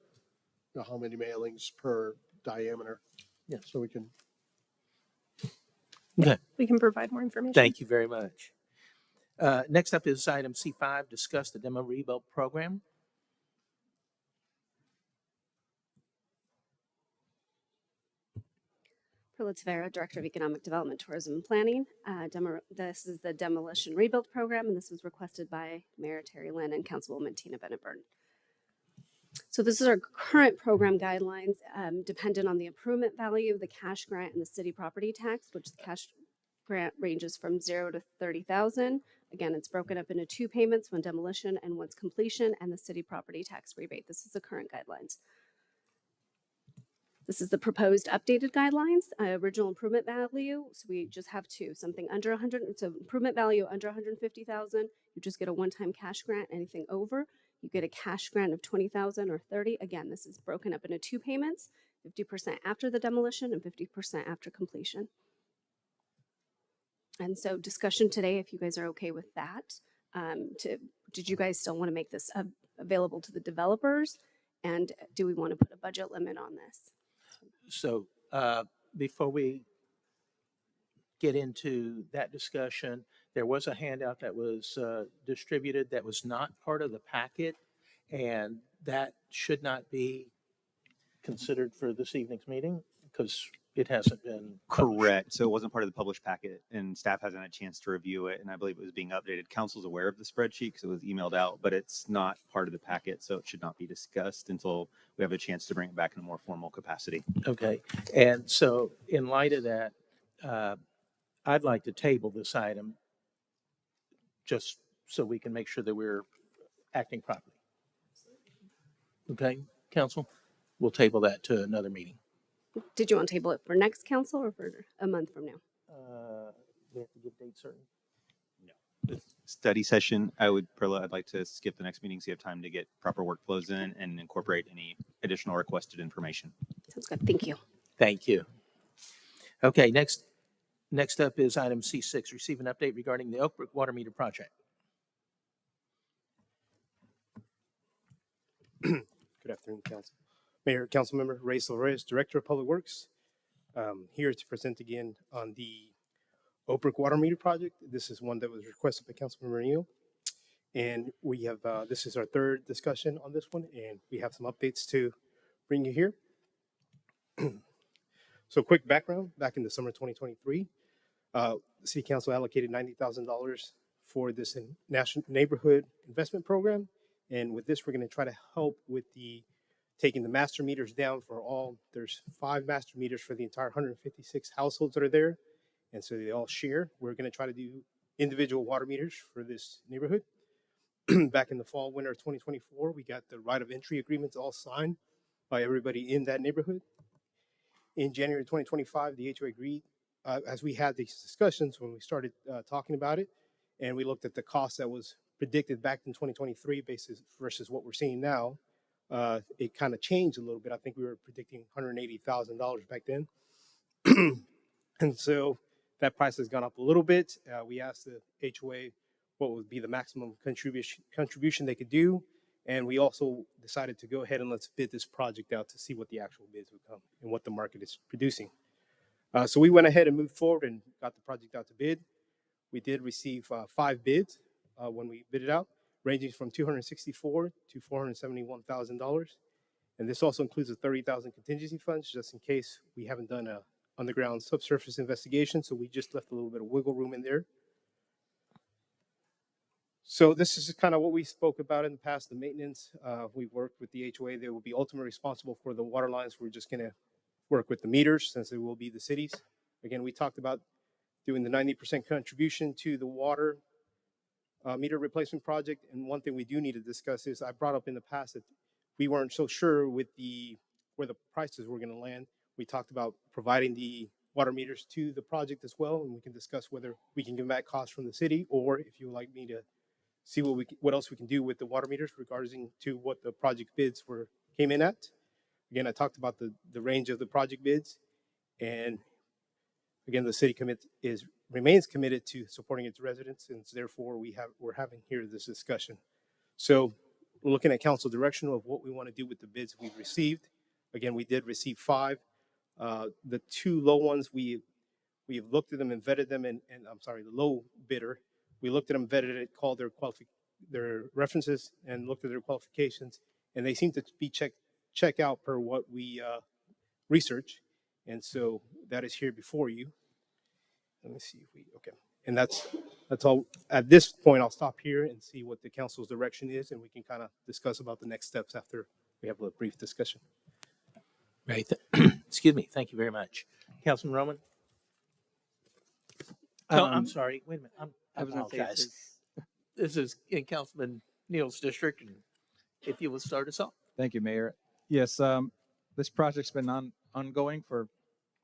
How many mailings per diameter. Yeah. So we can. Okay. We can provide more information. Thank you very much. Next up is item C5, discuss the demo rebuild program. Perla Tavera, Director of Economic Development, Tourism and Planning. This is the demolition rebuild program, and this was requested by Mayor Terry Lynn and Councilwoman Tina Bennett-Byrne. So this is our current program guidelines, dependent on the improvement value, the cash grant, and the city property tax, which the cash grant ranges from 0 to 30,000. Again, it's broken up into 2 payments, one demolition and one's completion, and the city property tax rebate. This is the current guidelines. This is the proposed updated guidelines, original improvement value. So we just have 2, something under 100. So improvement value under 150,000, you just get a one-time cash grant. Anything over, you get a cash grant of 20,000 or 30. Again, this is broken up into 2 payments, 50% after the demolition and 50% after completion. And so discussion today, if you guys are okay with that, did you guys still want to make this available to the developers? And do we want to put a budget limit on this? So before we get into that discussion, there was a handout that was distributed that was not part of the packet, and that should not be considered for this evening's meeting because it hasn't been published. Correct. So it wasn't part of the published packet, and staff hasn't had a chance to review it, and I believe it was being updated. Council's aware of the spreadsheet because it was emailed out, but it's not part of the packet, so it should not be discussed until we have a chance to bring it back in a more formal capacity. Okay. And so in light of that, I'd like to table this item just so we can make sure that we're acting properly. Okay, Council? We'll table that to another meeting. Did you want to table it for next council or for a month from now? We have to give date certain? The study session, I'd like to skip the next meeting so you have time to get proper workflows in and incorporate any additional requested information. Sounds good. Thank you. Thank you. Okay, next up is item C6, receive an update regarding the Oak Brook water meter project. Good afternoon, Council. Mayor, Councilmember Ray Silvarez, Director of Public Works, here to present again on the Oak Brook water meter project. This is one that was requested by Councilmember Neal. And we have, this is our 3rd discussion on this one, and we have some updates to bring you here. So quick background, back in the summer 2023, The city council allocated $90,000 for this national neighborhood investment program. And with this, we're going to try to help with taking the master meters down for all. There's 5 master meters for the entire 156 households that are there. And so they all share. We're going to try to do individual water meters for this neighborhood. Back in the fall, winter of 2024, we got the right of entry agreements all signed by everybody in that neighborhood. In January 2025, the HOA agreed, as we had these discussions when we started talking about it, and we looked at the cost that was predicted back in 2023 versus what we're seeing now. It kind of changed a little bit. I think we were predicting $180,000 back then. And so that price has gone up a little bit. We asked the HOA what would be the maximum contribution they could do. And we also decided to go ahead and let's bid this project out to see what the actual bids would come and what the market is producing. So we went ahead and moved forward and got the project out to bid. We did receive 5 bids when we bid it out, ranging from $264,000 to $471,000. And this also includes a $30,000 contingency funds, just in case we haven't done a underground subsurface investigation. So we just left a little bit of wiggle room in there. So this is kind of what we spoke about in the past, the maintenance. We've worked with the HOA. They will be ultimately responsible for the water lines. We're just going to work with the meters since it will be the cities. Again, we talked about doing the 90% contribution to the water meter replacement project. And one thing we do need to discuss is I brought up in the past that we weren't so sure with where the prices were going to land. We talked about providing the water meters to the project as well, and we can discuss whether we can give back costs from the city, or if you would like me to see what else we can do with the water meters regarding to what the project bids came in at. Again, I talked about the range of the project bids, and again, the city remains committed to supporting its residents, and therefore we're having here this discussion. So we're looking at council direction of what we want to do with the bids we've received. Again, we did receive 5. The 2 low ones, we've looked at them and vetted them, and I'm sorry, the low bidder, we looked at them, vetted it, called their references, and looked at their qualifications, and they seem to be check out per what we research, and so that is here before you. Let me see if okay, and that's all. At this point, I'll stop here and see what the council's direction is, and we can kind of discuss about the next steps after we have a brief discussion. Right. Excuse me. Thank you very much. Councilman Roman? I'm sorry. Wait a minute. I was going to say apologize. This is in Councilman Neal's district, and if you will start us off. Thank you, Mayor. Yes, this project's been ongoing for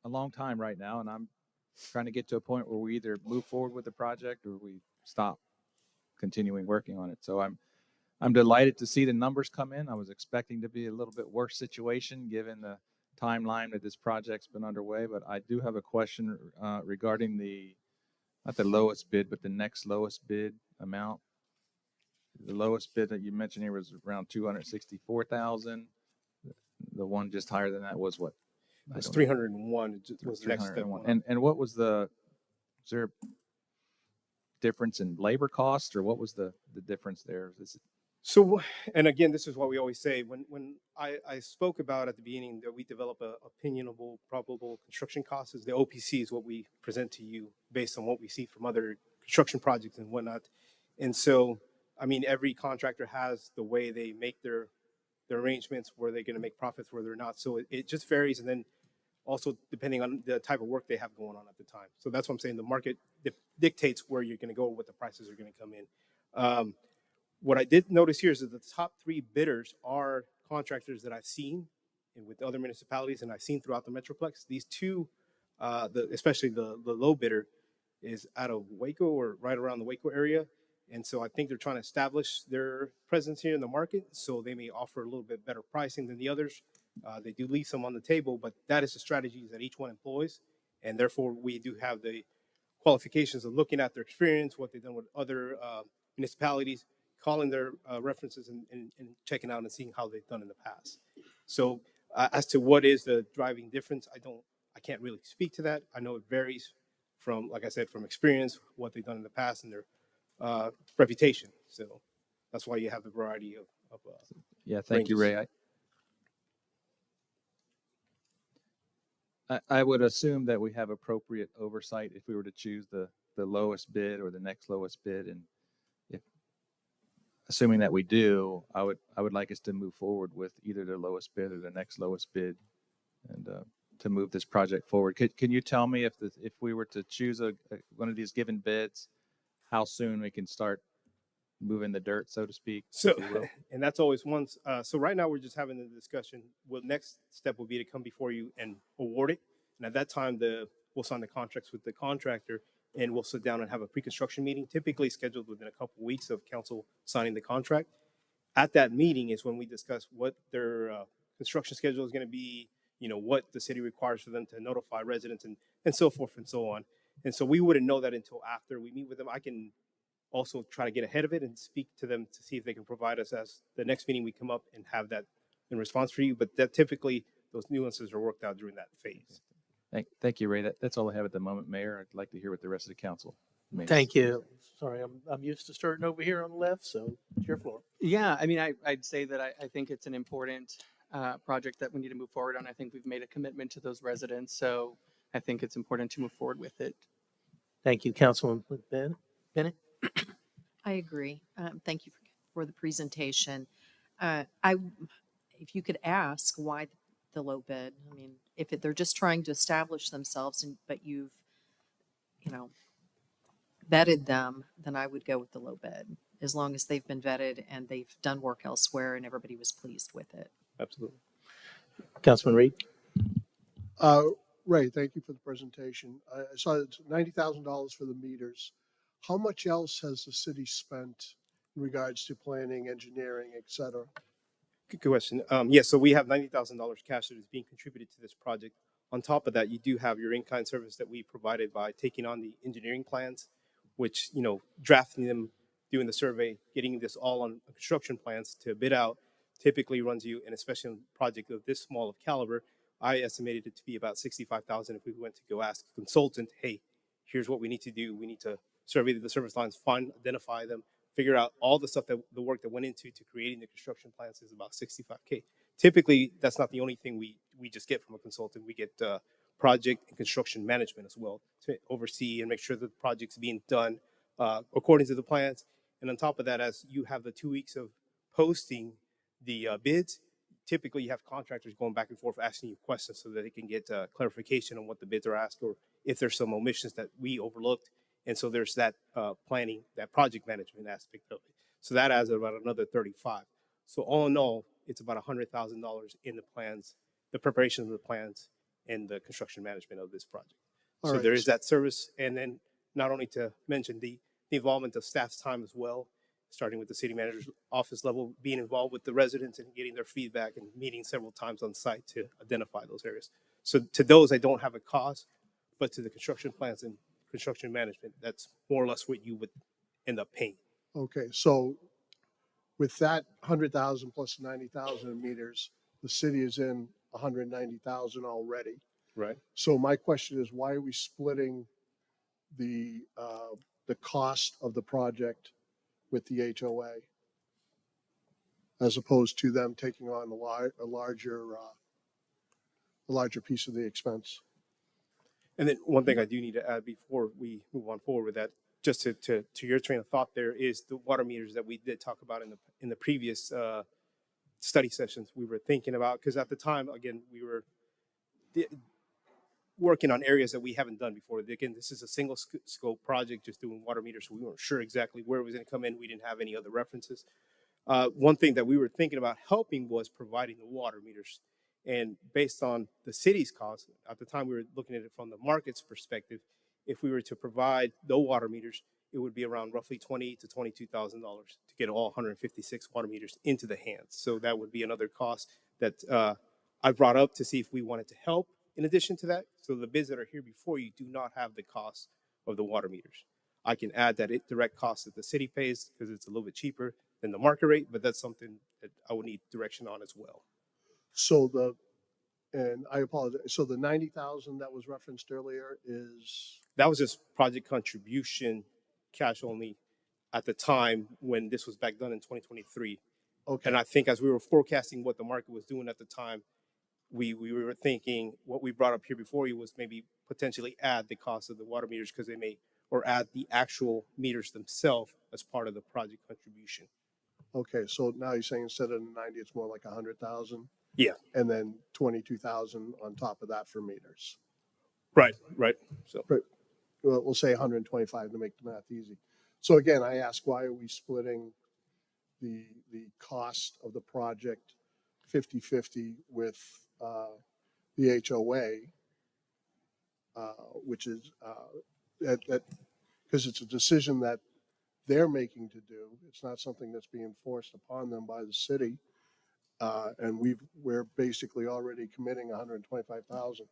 a long time right now, and I'm trying to get to a point where we either move forward with the project or we stop continuing working on it. So I'm delighted to see the numbers come in. I was expecting to be a little bit worse situation given the timeline that this project's been underway, but I do have a question regarding not the lowest bid, but the next lowest bid amount. The lowest bid that you mentioned here was around $264,000. The one just higher than that was what? It was 301. It was the next step. And what was was there a difference in labor cost, or what was the difference there? So, and again, this is what we always say. When I spoke about at the beginning that we develop a opinionable probable construction costs, is the OPC is what we present to you based on what we see from other construction projects and whatnot. And so, I mean, every contractor has the way they make their arrangements, where they're going to make profits, where they're not. So it just varies. And then also depending on the type of work they have going on at the time. So that's what I'm saying. The market dictates where you're going to go, what the prices are going to come in. What I did notice here is that the top 3 bidders are contractors that I've seen with other municipalities and I've seen throughout the Metroplex. These 2, especially the low bidder, is out of Waco or right around the Waco area. And so I think they're trying to establish their presence here in the market. So they may offer a little bit better pricing than the others. They do leave some on the table, but that is the strategies that each one employs. And therefore, we do have the qualifications of looking at their experience, what they've done with other municipalities, calling their references and checking out and seeing how they've done in the past. So as to what is the driving difference, I can't really speak to that. I know it varies from, like I said, from experience, what they've done in the past, and their reputation. So that's why you have the variety of yeah, thank you, Ray. I would assume that we have appropriate oversight if we were to choose the lowest bid or the next lowest bid. And if, assuming that we do, I would like us to move forward with either the lowest bid or the next lowest bid, and to move this project forward. Can you tell me if we were to choose one of these given bids, how soon we can start moving the dirt, so to speak? So, if you will? and that's always one. So right now we're just having the discussion. Well, next step will be to come before you and award it. And at that time, we'll sign the contracts with the contractor, and we'll sit down and have a pre-construction meeting, typically scheduled within a couple of weeks of council signing the contract. At that meeting is when we discuss what their construction schedule is going to be, what the city requires for them to notify residents and so forth and so on. And so we wouldn't know that until after we meet with them. I can also try to get ahead of it and speak to them to see if they can provide us as the next meeting we come up and have that in response for you. But that typically those nuances are worked out during that phase. Thank you, Ray. That's all I have at the moment, Mayor. I'd like to hear what the rest of the council may. Thank you. Sorry, I'm used to starting over here on the left, so it's your floor. Yeah, I mean, I'd say that I think it's an important project that we need to move forward on. I think we've made a commitment to those residents, so I think it's important to move forward with it. Thank you, Councilman Bennett. I agree. Thank you for the presentation. If you could ask why the low bid, I mean, if they're just trying to establish themselves, but you've, vetted them, then I would go with the low bid, as long as they've been vetted and they've done work elsewhere and everybody was pleased with it. Absolutely. Councilman Reed. Ray, thank you for the presentation. I saw it's $90,000 for the meters. How much else has the city spent in regards to planning, engineering, et cetera? Good question. Yes, so we have $90,000 cash that is being contributed to this project. On top of that, you do have your in-kind service that we provided by taking on the engineering plans, which, drafting them, doing the survey, getting this all on construction plans to bid out typically runs you, and especially in a project of this small of caliber, I estimated it to be about $65,000 if we went to go ask a consultant, hey, here's what we need to do. We need to survey the service lines, identify them, figure out all the stuff that the work that went into creating the construction plans is about $65K. Typically, that's not the only thing we just get from a consultant. We get project and construction management as well to oversee and make sure that the project's being done according to the plans. And on top of that, as you have the 2 weeks of posting the bids, typically you have contractors going back and forth asking you questions so that they can get clarification on what the bids are asked or if there's some omissions that we overlooked. And so there's that planning, that project management aspect of it. So that adds about another 35. So all in all, it's about $100,000 in the plans, the preparation of the plans, and the construction management of this project. So there is that service. And then not only to mention the involvement of staff's time as well, starting with the city manager's office level, being involved with the residents and getting their feedback and meeting several times on site to identify those areas. So to those, I don't have a cost, but to the construction plans and construction management, that's more or less what you would end up paying. Okay, so with that 100,000 plus 90,000 meters, the city is in 190,000 already. Right. So my question is, why are we splitting the cost of the project with the HOA, as opposed to them taking on a larger piece of the expense? And then one thing I do need to add before we move on forward with that, just to your train of thought, there is the water meters that we did talk about in the previous study sessions. We were thinking about, because at the time, again, we were working on areas that we haven't done before. Again, this is a single scope project, just doing water meters, so we weren't sure exactly where it was going to come in. We didn't have any other references. One thing that we were thinking about helping was providing the water meters. And based on the city's cost, at the time we were looking at it from the market's perspective, if we were to provide the water meters, it would be around roughly $20,000 to $22,000 to get all 156 water meters into the hands. So that would be another cost that I brought up to see if we wanted to help in addition to that. So the bids that are here before you do not have the cost of the water meters. I can add that direct cost that the city pays because it's a little bit cheaper than the market rate, but that's something that I would need direction on as well. So and I apologize. So the 90,000 that was referenced earlier that was just project contribution, cash only, at the time when this was back done in 2023. Okay. And I think as we were forecasting what the market was doing at the time, we were thinking what we brought up here before you was maybe potentially add the cost of the water meters because they may, or add the actual meters themselves as part of the project contribution. Okay, so now you're saying instead of 90, it's more like 100,000? Yeah. And then 22,000 on top of that for meters. Right. So Well, we'll say 125 to make the math easy. So again, I ask, why are we splitting the cost of the project 50-50 with the HOA, which is because it's a decision that they're making to do. It's not something that's being forced upon them by the city. And we're basically already committing 125,000.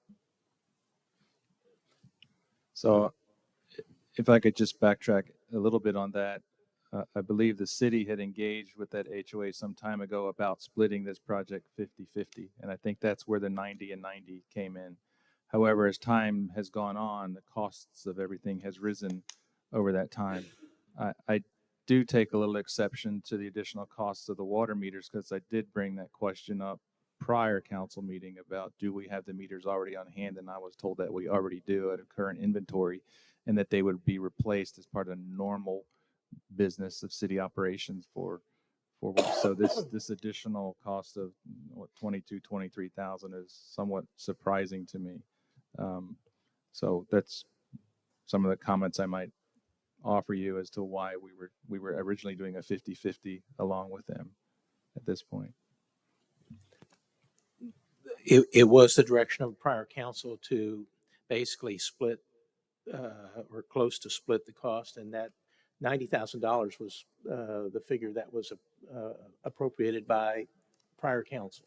So if I could just backtrack a little bit on that, I believe the city had engaged with that HOA some time ago about splitting this project 50-50. And I think that's where the 90 and 90 came in. However, as time has gone on, the costs of everything has risen over that time. I do take a little exception to the additional costs of the water meters because I did bring that question up prior council meeting about do we have the meters already on hand, and I was told that we already do at a current inventory and that they would be replaced as part of normal business of city operations for so this additional cost of what 23,000 is somewhat surprising to me. So that's some of the comments I might offer you as to why we were originally doing a 50-50 along with them at this point. It was the direction of prior council to basically split or close to split the cost, and that $90,000 was the figure that was appropriated by prior council.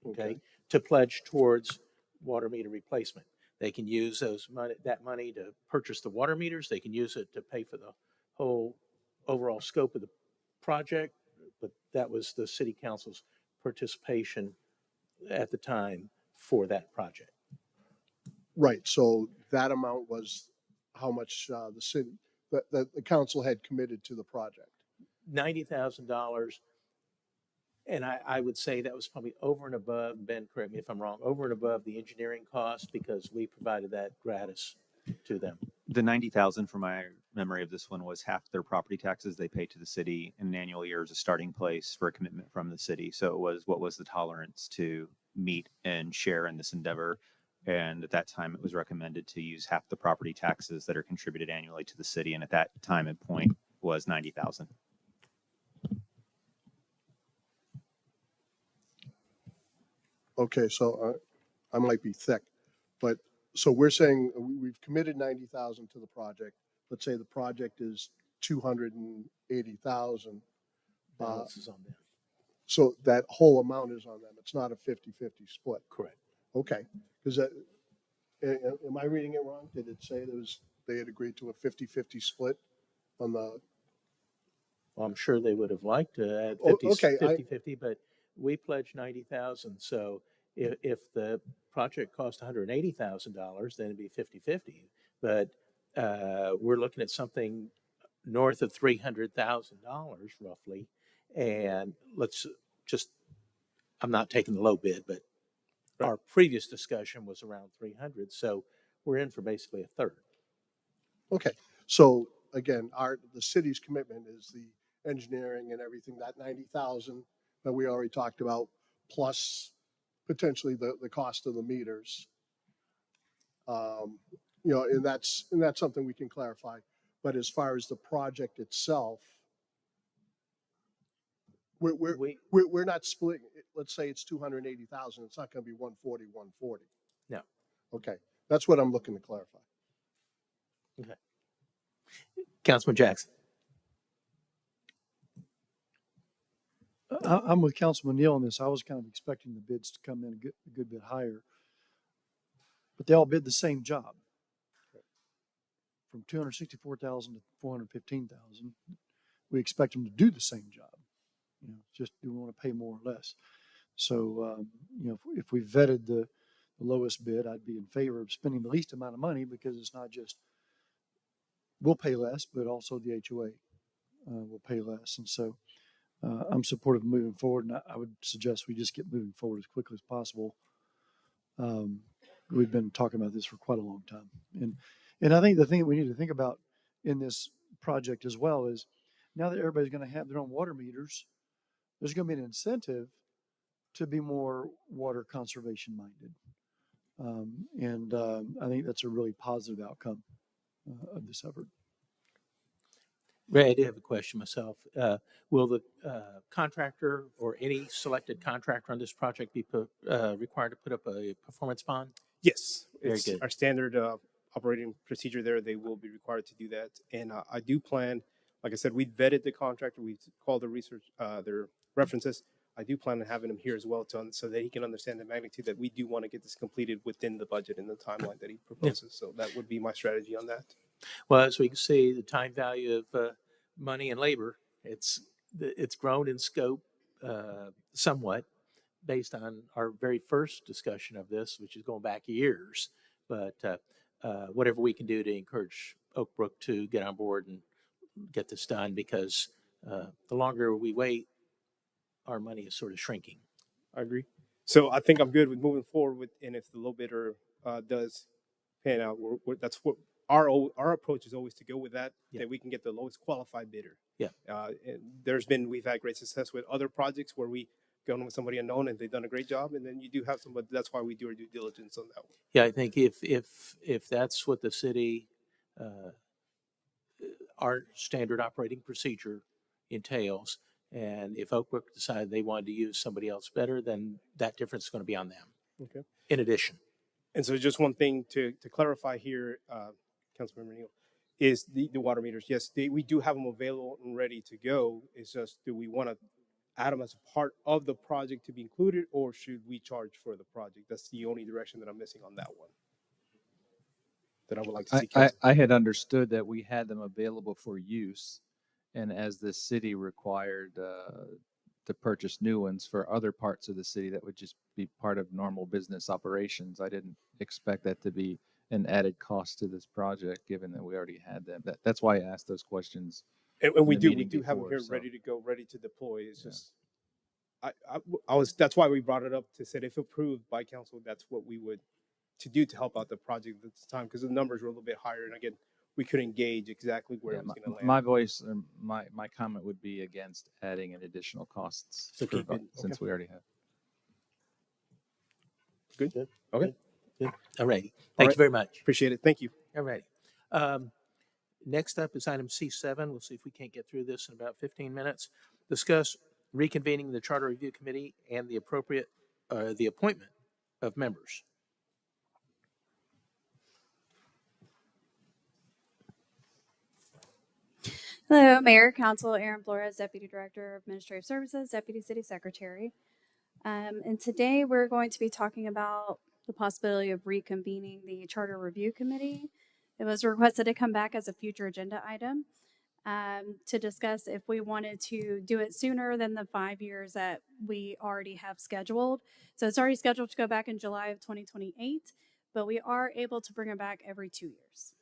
Okay, to pledge towards water meter replacement. They can use that money to purchase the water meters. They can use it to pay for the whole overall scope of the project. But that was the city council's participation at the time for that project. Right. So that amount was how much the city, the council had committed to the project. $90,000. And I would say that was probably over and above, Ben, correct me if I'm wrong, over and above the engineering cost because we provided that gratis to them. The 90,000 from my memory of this one was half their property taxes they pay to the city in an annual year as a starting place for a commitment from the city. So it was what was the tolerance to meet and share in this endeavor. And at that time, it was recommended to use half the property taxes that are contributed annually to the city. And at that time and point was 90,000. Okay, so I might be thick, but so we're saying we've committed 90,000 to the project. Let's say the project is 280,000. Balance is on them. So that whole amount is on them. It's not a 50-50 split. Correct. Okay, because am I reading it wrong? Did it say they had agreed to a 50-50 split on the? Well, I'm sure they would have liked to add 50-50, but we pledged 90,000. So if the project cost $180,000, then it'd be 50-50. But we're looking at something north of $300,000 roughly. And let's just, I'm not taking the low bid, but our previous discussion was around 300. So we're in for basically a third. Okay. So again, the city's commitment is the engineering and everything, that 90,000 that we already talked about, plus potentially the cost of the meters. And that's something we can clarify. But as far as the project itself, we're not splitting. Let's say it's 280,000. It's not going to be 140. No. Okay, that's what I'm looking to clarify. Okay. Councilman Jackson. I'm with Councilman Neal on this. I was kind of expecting the bids to come in a good bit higher, but they all bid the same job, from 264,000 to 415,000. We expect them to do the same job. Just do we want to pay more or less? So, if we vetted the lowest bid, I'd be in favor of spending the least amount of money because it's not just we'll pay less, but also the HOA will pay less. And so I'm supportive of moving forward, and I would suggest we just get moving forward as quickly as possible. We've been talking about this for quite a long time, and I think the thing that we need to think about in this project as well is now that everybody's going to have their own water meters, there's going to be an incentive to be more water conservation minded. I think that's a really positive outcome of this effort. Ray, I do have a question myself. Will the contractor or any selected contractor on this project be required to put up a performance bond? Yes, Very it's good. our standard operating procedure there. They will be required to do that. And I do plan, like I said, we vetted the contractor. We called the research, their references. I do plan on having him here as well so that he can understand the magnitude that we do want to get this completed within the budget and the timeline that he proposes. So that would be my strategy on that. Well, as we can see, the time value of money and labor, it's grown in scope somewhat based on our very first discussion of this, which is going back years. But whatever we can do to encourage Oak Brook to get on board and get this done, because the longer we wait, our money is sort of shrinking. I agree. So I think I'm good with moving forward with, and if the low bidder does pan out, that's what our approach is always to go with that, that we can get the lowest qualified bidder. Yeah. And we've had great success with other projects where we go in with somebody unknown and they've done a great job, and then you do have somebody. That's why we do our due diligence on that one. Yeah, I think if that's what the city, our standard operating procedure entails, and if Oak Brook decided they wanted to use somebody else better, then that difference is going to be on them. Okay. In addition. And so just one thing to clarify here, Councilmember Neal, is the water meters. Yes, we do have them available and ready to go. It's just, do we want to add them as a part of the project to be included, or should we charge for the project? That's the only direction that I'm missing on that one. That I would like to see. I had understood that we had them available for use, and as the city required to purchase new ones for other parts of the city, that would just be part of normal business operations. I didn't expect that to be an added cost to this project, given that we already had them. That's why I asked those questions. And we do have them here ready to go, ready to deploy. It's just, that's why we brought it up to say if approved by council, that's what we would to do to help out the project at this time, because the numbers were a little bit higher. And again, we couldn't gauge exactly where it was going to land. My voice, or my comment would be against adding an additional costs since we already have. Good. Okay. Good. All right. Thank you very much. Appreciate it. Thank you. All right. Next up is item C7. We'll see if we can't get through this in about 15 minutes. Discuss reconvening the Charter Review Committee and the appointment of members. Hello, Mayor, Council, Aaron Flores, Deputy Director of Administrative Services, Deputy City Secretary. And today we're going to be talking about the possibility of reconvening the Charter Review Committee. It was requested to come back as a future agenda item to discuss if we wanted to do it sooner than the 5 years that we already have scheduled. So it's already scheduled to go back in July of 2028, but we are able to bring it back every 2 years.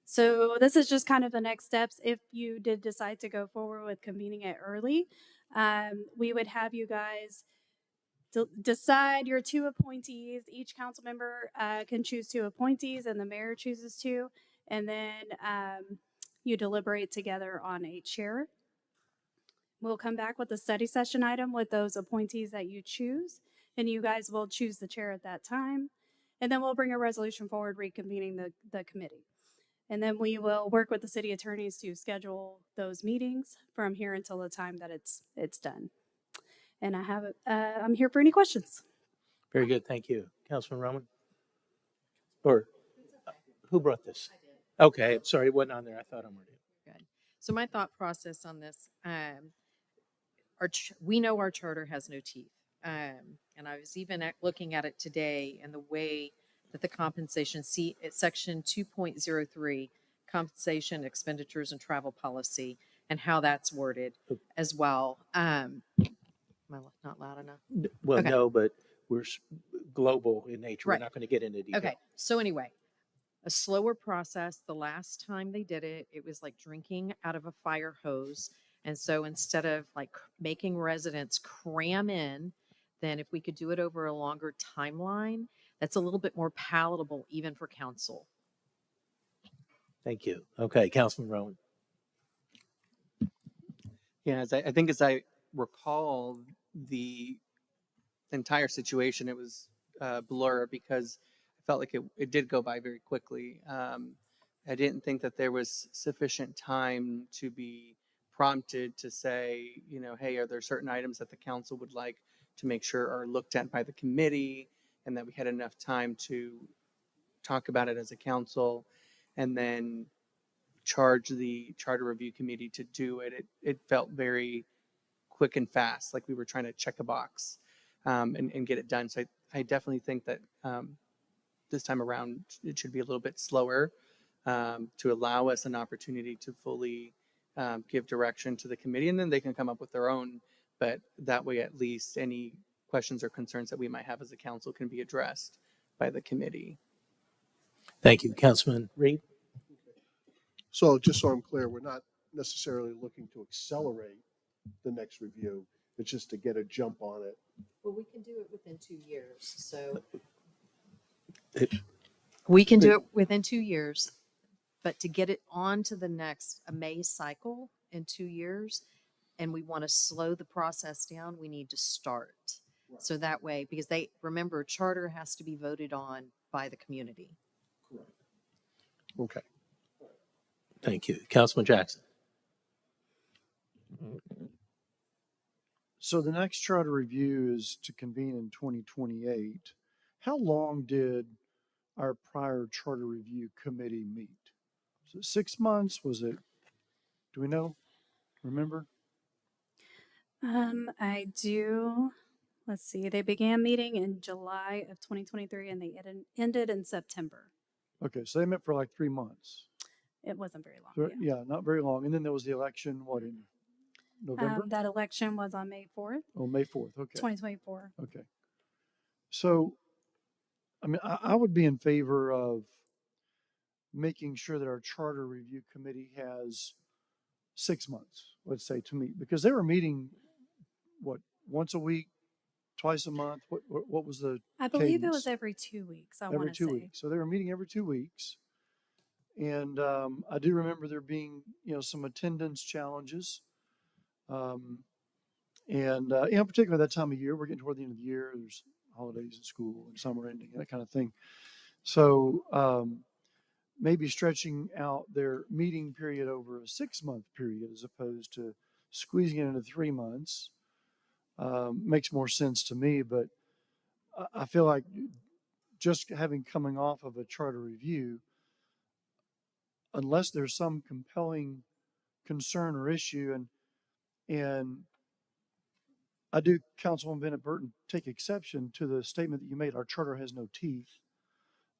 So this is just kind of the next steps. If you did decide to go forward with convening it early, we would have you guys decide your 2 appointees. Each council member can choose 2 appointees and the mayor chooses 2. And then you deliberate together on a chair. We'll come back with a study session item with those appointees that you choose. And you guys will choose the chair at that time. And then we'll bring a resolution forward reconvening the committee. And then we will work with the city attorneys to schedule those meetings from here until the time that it's done. And I'm here for any questions. Very good. Thank you. Councilman Roman? Or who brought this? Okay. I'm sorry. It wasn't on there. I thought I'm ready. Good. So my thought process on this, we know our charter has no teeth. And I was even looking at it today and the way that the compensation section 2.03 compensation expenditures and travel policy and how that's worded as well. Am I not loud enough? Well, okay. No, but we're global in nature. Right. We're not going to get into detail. Okay. So anyway, a slower process. The last time they did it, it was like drinking out of a fire hose. And so instead of like making residents cram in, then if we could do it over a longer timeline, that's a little bit more palatable even for council. Thank you. Okay, Councilman Rowan. Yeah, I think as I recall the entire situation, it was a blur because I felt like it did go by very quickly. I didn't think that there was sufficient time to be prompted to say, you know, hey, are there certain items that the council would like to make sure are looked at by the committee, and that we had enough time to talk about it as a council, and then charge the charter review committee to do it. It felt very quick and fast, like we were trying to check a box and get it done. So I definitely think that this time around it should be a little bit slower to allow us an opportunity to fully give direction to the committee, and then they can come up with their own. But that way, at least any questions or concerns that we might have as a council can be addressed by the committee. Thank you, Councilman Reed. So just so I'm clear, we're not necessarily looking to accelerate the next review. It's just to get a jump on it. Well, we can do it within 2 years. So we can do it within 2 years, but to get it on to the next May cycle in 2 years, and we want to slow the process down, we need to start. Right. So that way, because remember, charter has to be voted on by the community. Correct. Okay. Thank you. Councilman Jackson. So the next charter review is to convene in 2028. How long did our prior charter review committee meet? Was it 6 months? Was it, do we know? Remember? I do. Let's see. They began meeting in July of 2023 and they ended in September. Okay, so they met for like 3 months. It wasn't very long. So, yeah, not very long. And then there was the election, what, in November? That election was on May 4th. Oh, May 4th. Okay. 2024. Okay. So, I mean, I would be in favor of making sure that our charter review committee has 6 months, let's say, to meet, because they were meeting, what, once a week, twice a month? What was the I believe cadence? it was every 2 weeks. Every 2 weeks. So they were meeting every 2 weeks. And I do remember there being, some attendance challenges. Particularly that time of year, we're getting toward the end of the year, there's holidays in school and summer ending, that kind of thing. So maybe stretching out their meeting period over a 6-month period as opposed to squeezing it into 3 months makes more sense to me. But I feel like just coming off of a charter review, unless there's some compelling concern or issue, and I do, Councilwoman Bennett Burton, take exception to the statement that you made, our charter has no teeth.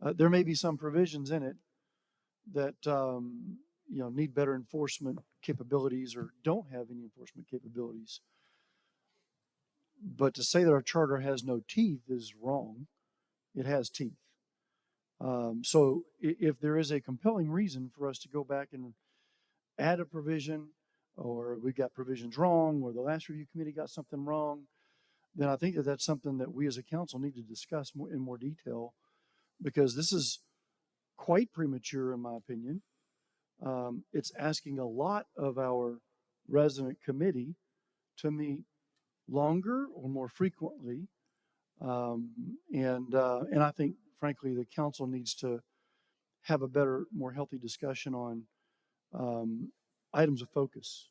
There may be some provisions in it that need better enforcement capabilities or don't have any enforcement capabilities. But to say that our charter has no teeth is wrong. It has teeth. So if there is a compelling reason for us to go back and add a provision, or we got provisions wrong, or the last review committee got something wrong, then I think that that's something that we as a council need to discuss in more detail, because this is quite premature in my opinion. It's asking a lot of our resident committee to meet longer or more frequently. And I think, frankly, the council needs to have a better, more healthy discussion on items of focus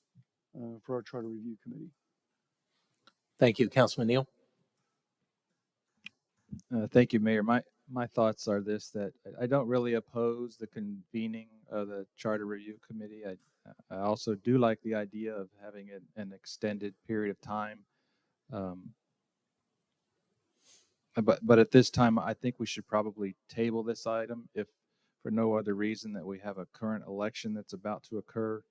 for our charter review committee. Thank you, Councilman Neal. Thank you, Mayor. My thoughts are that I don't really oppose the convening of the Charter Review Committee. I also do like the idea of having an extended period of time. But at this time, I think we should probably table this item if for no other reason that we have a current election that's about to occur.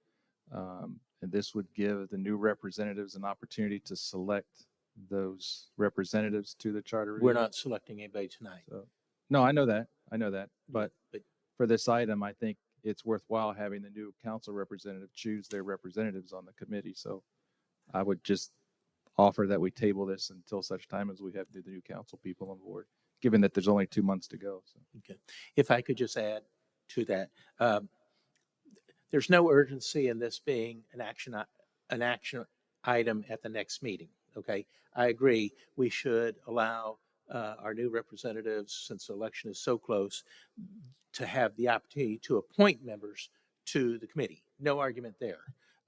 And this would give the new representatives an opportunity to select those representatives to the charter review. We're not selecting anybody tonight. So, no, I know that. But for this item, I think it's worthwhile having the new council representative choose their representatives on the committee. So I would just offer that we table this until such time as we have the new council people on board, given that there's only 2 months to go. So. Okay. If I could just add to that, there's no urgency in this being an action item at the next meeting. Okay, I agree. We should allow our new representatives, since the election is so close, to have the opportunity to appoint members to the committee. No argument there.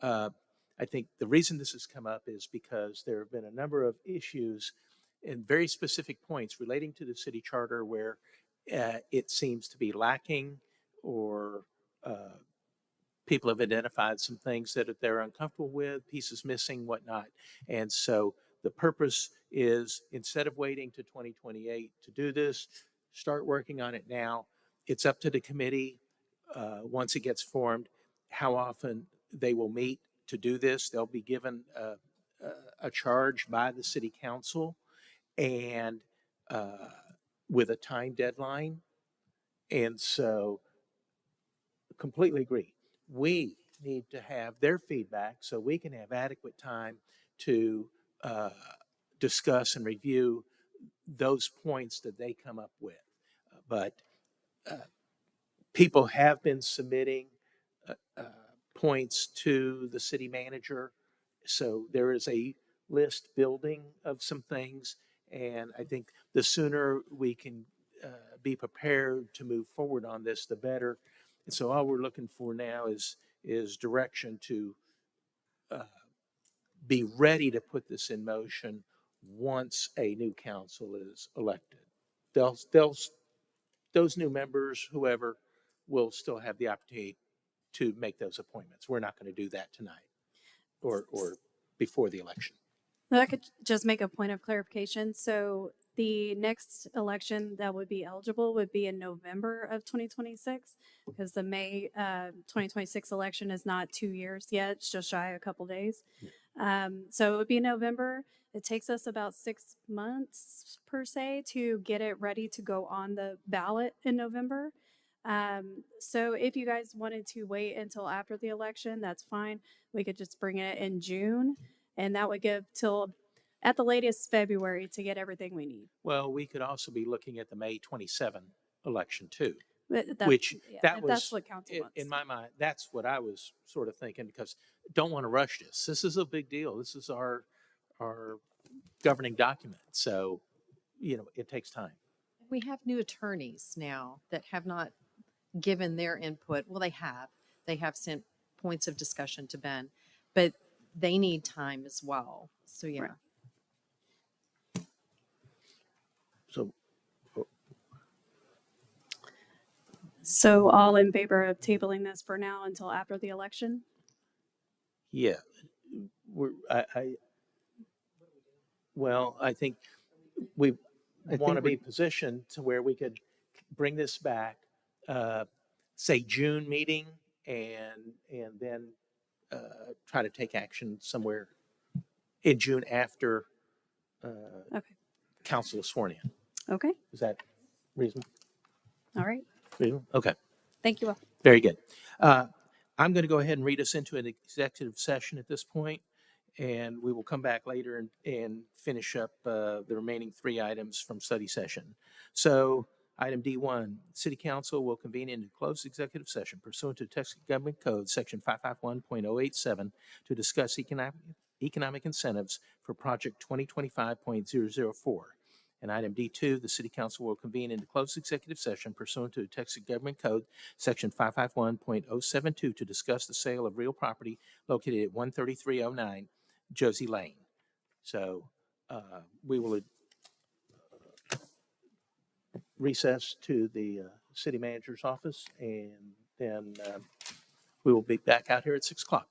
I think the reason this has come up is because there have been a number of issues in very specific points relating to the city charter where it seems to be lacking, or people have identified some things that they're uncomfortable with, pieces missing, whatnot. And so the purpose is, instead of waiting to 2028 to do this, start working on it now. It's up to the committee, once it gets formed, how often they will meet to do this. They'll be given a charge by the city council, and with a time deadline. And so completely agree. We need to have their feedback so we can have adequate time to discuss and review those points that they come up with. But people have been submitting points to the city manager. So there is a list building of some things. And I think the sooner we can be prepared to move forward on this, the better. And so all we're looking for now is direction to be ready to put this in motion once a new council is elected. Those new members, whoever, will still have the opportunity to make those appointments. We're not going to do that tonight or before the election. If I could just make a point of clarification. So the next election that would be eligible would be in November of 2026, because the May 2026 election is not 2 years yet. It's just shy a couple days. So it would be November. It takes us about 6 months per se to get it ready to go on the ballot in November. So if you guys wanted to wait until after the election, that's fine. We could just bring it in June, and that would give till at the latest February to get everything we need. Well, we could also be looking at the May 27 election too, That's, which yeah, that if was, that's what council wants. in my mind, that's what I was sort of thinking, because don't want to rush this. This is a big deal. This is our governing document. So, it takes time. We have new attorneys now that have not given their input. Well, they have sent points of discussion to Ben, but they need time as well. So, yeah. Right. So, So all in favor of tabling this for now until after the election? yeah, I think we want to be positioned to where we could bring this back, say June meeting, and then try to take action somewhere in June after Okay. council is sworn in. Okay. Is that reasonable? All right. Reasonable? Okay. Thank you all. Very good. I'm going to go ahead and read us into an executive session at this point, and we will come back later and finish up the remaining 3 items from study session. So item D1, City Council will convene into closed executive session pursuant to Texas Government Code Section 551.087 to discuss economic incentives for Project 2025.004. And item D2, the City Council will convene into closed executive session pursuant to Texas Government Code Section 551.072 to discuss the sale of real property located at 13309 Josie Lane. So we will recess to the city manager's office, and then we will be back out here at 6 o'clock.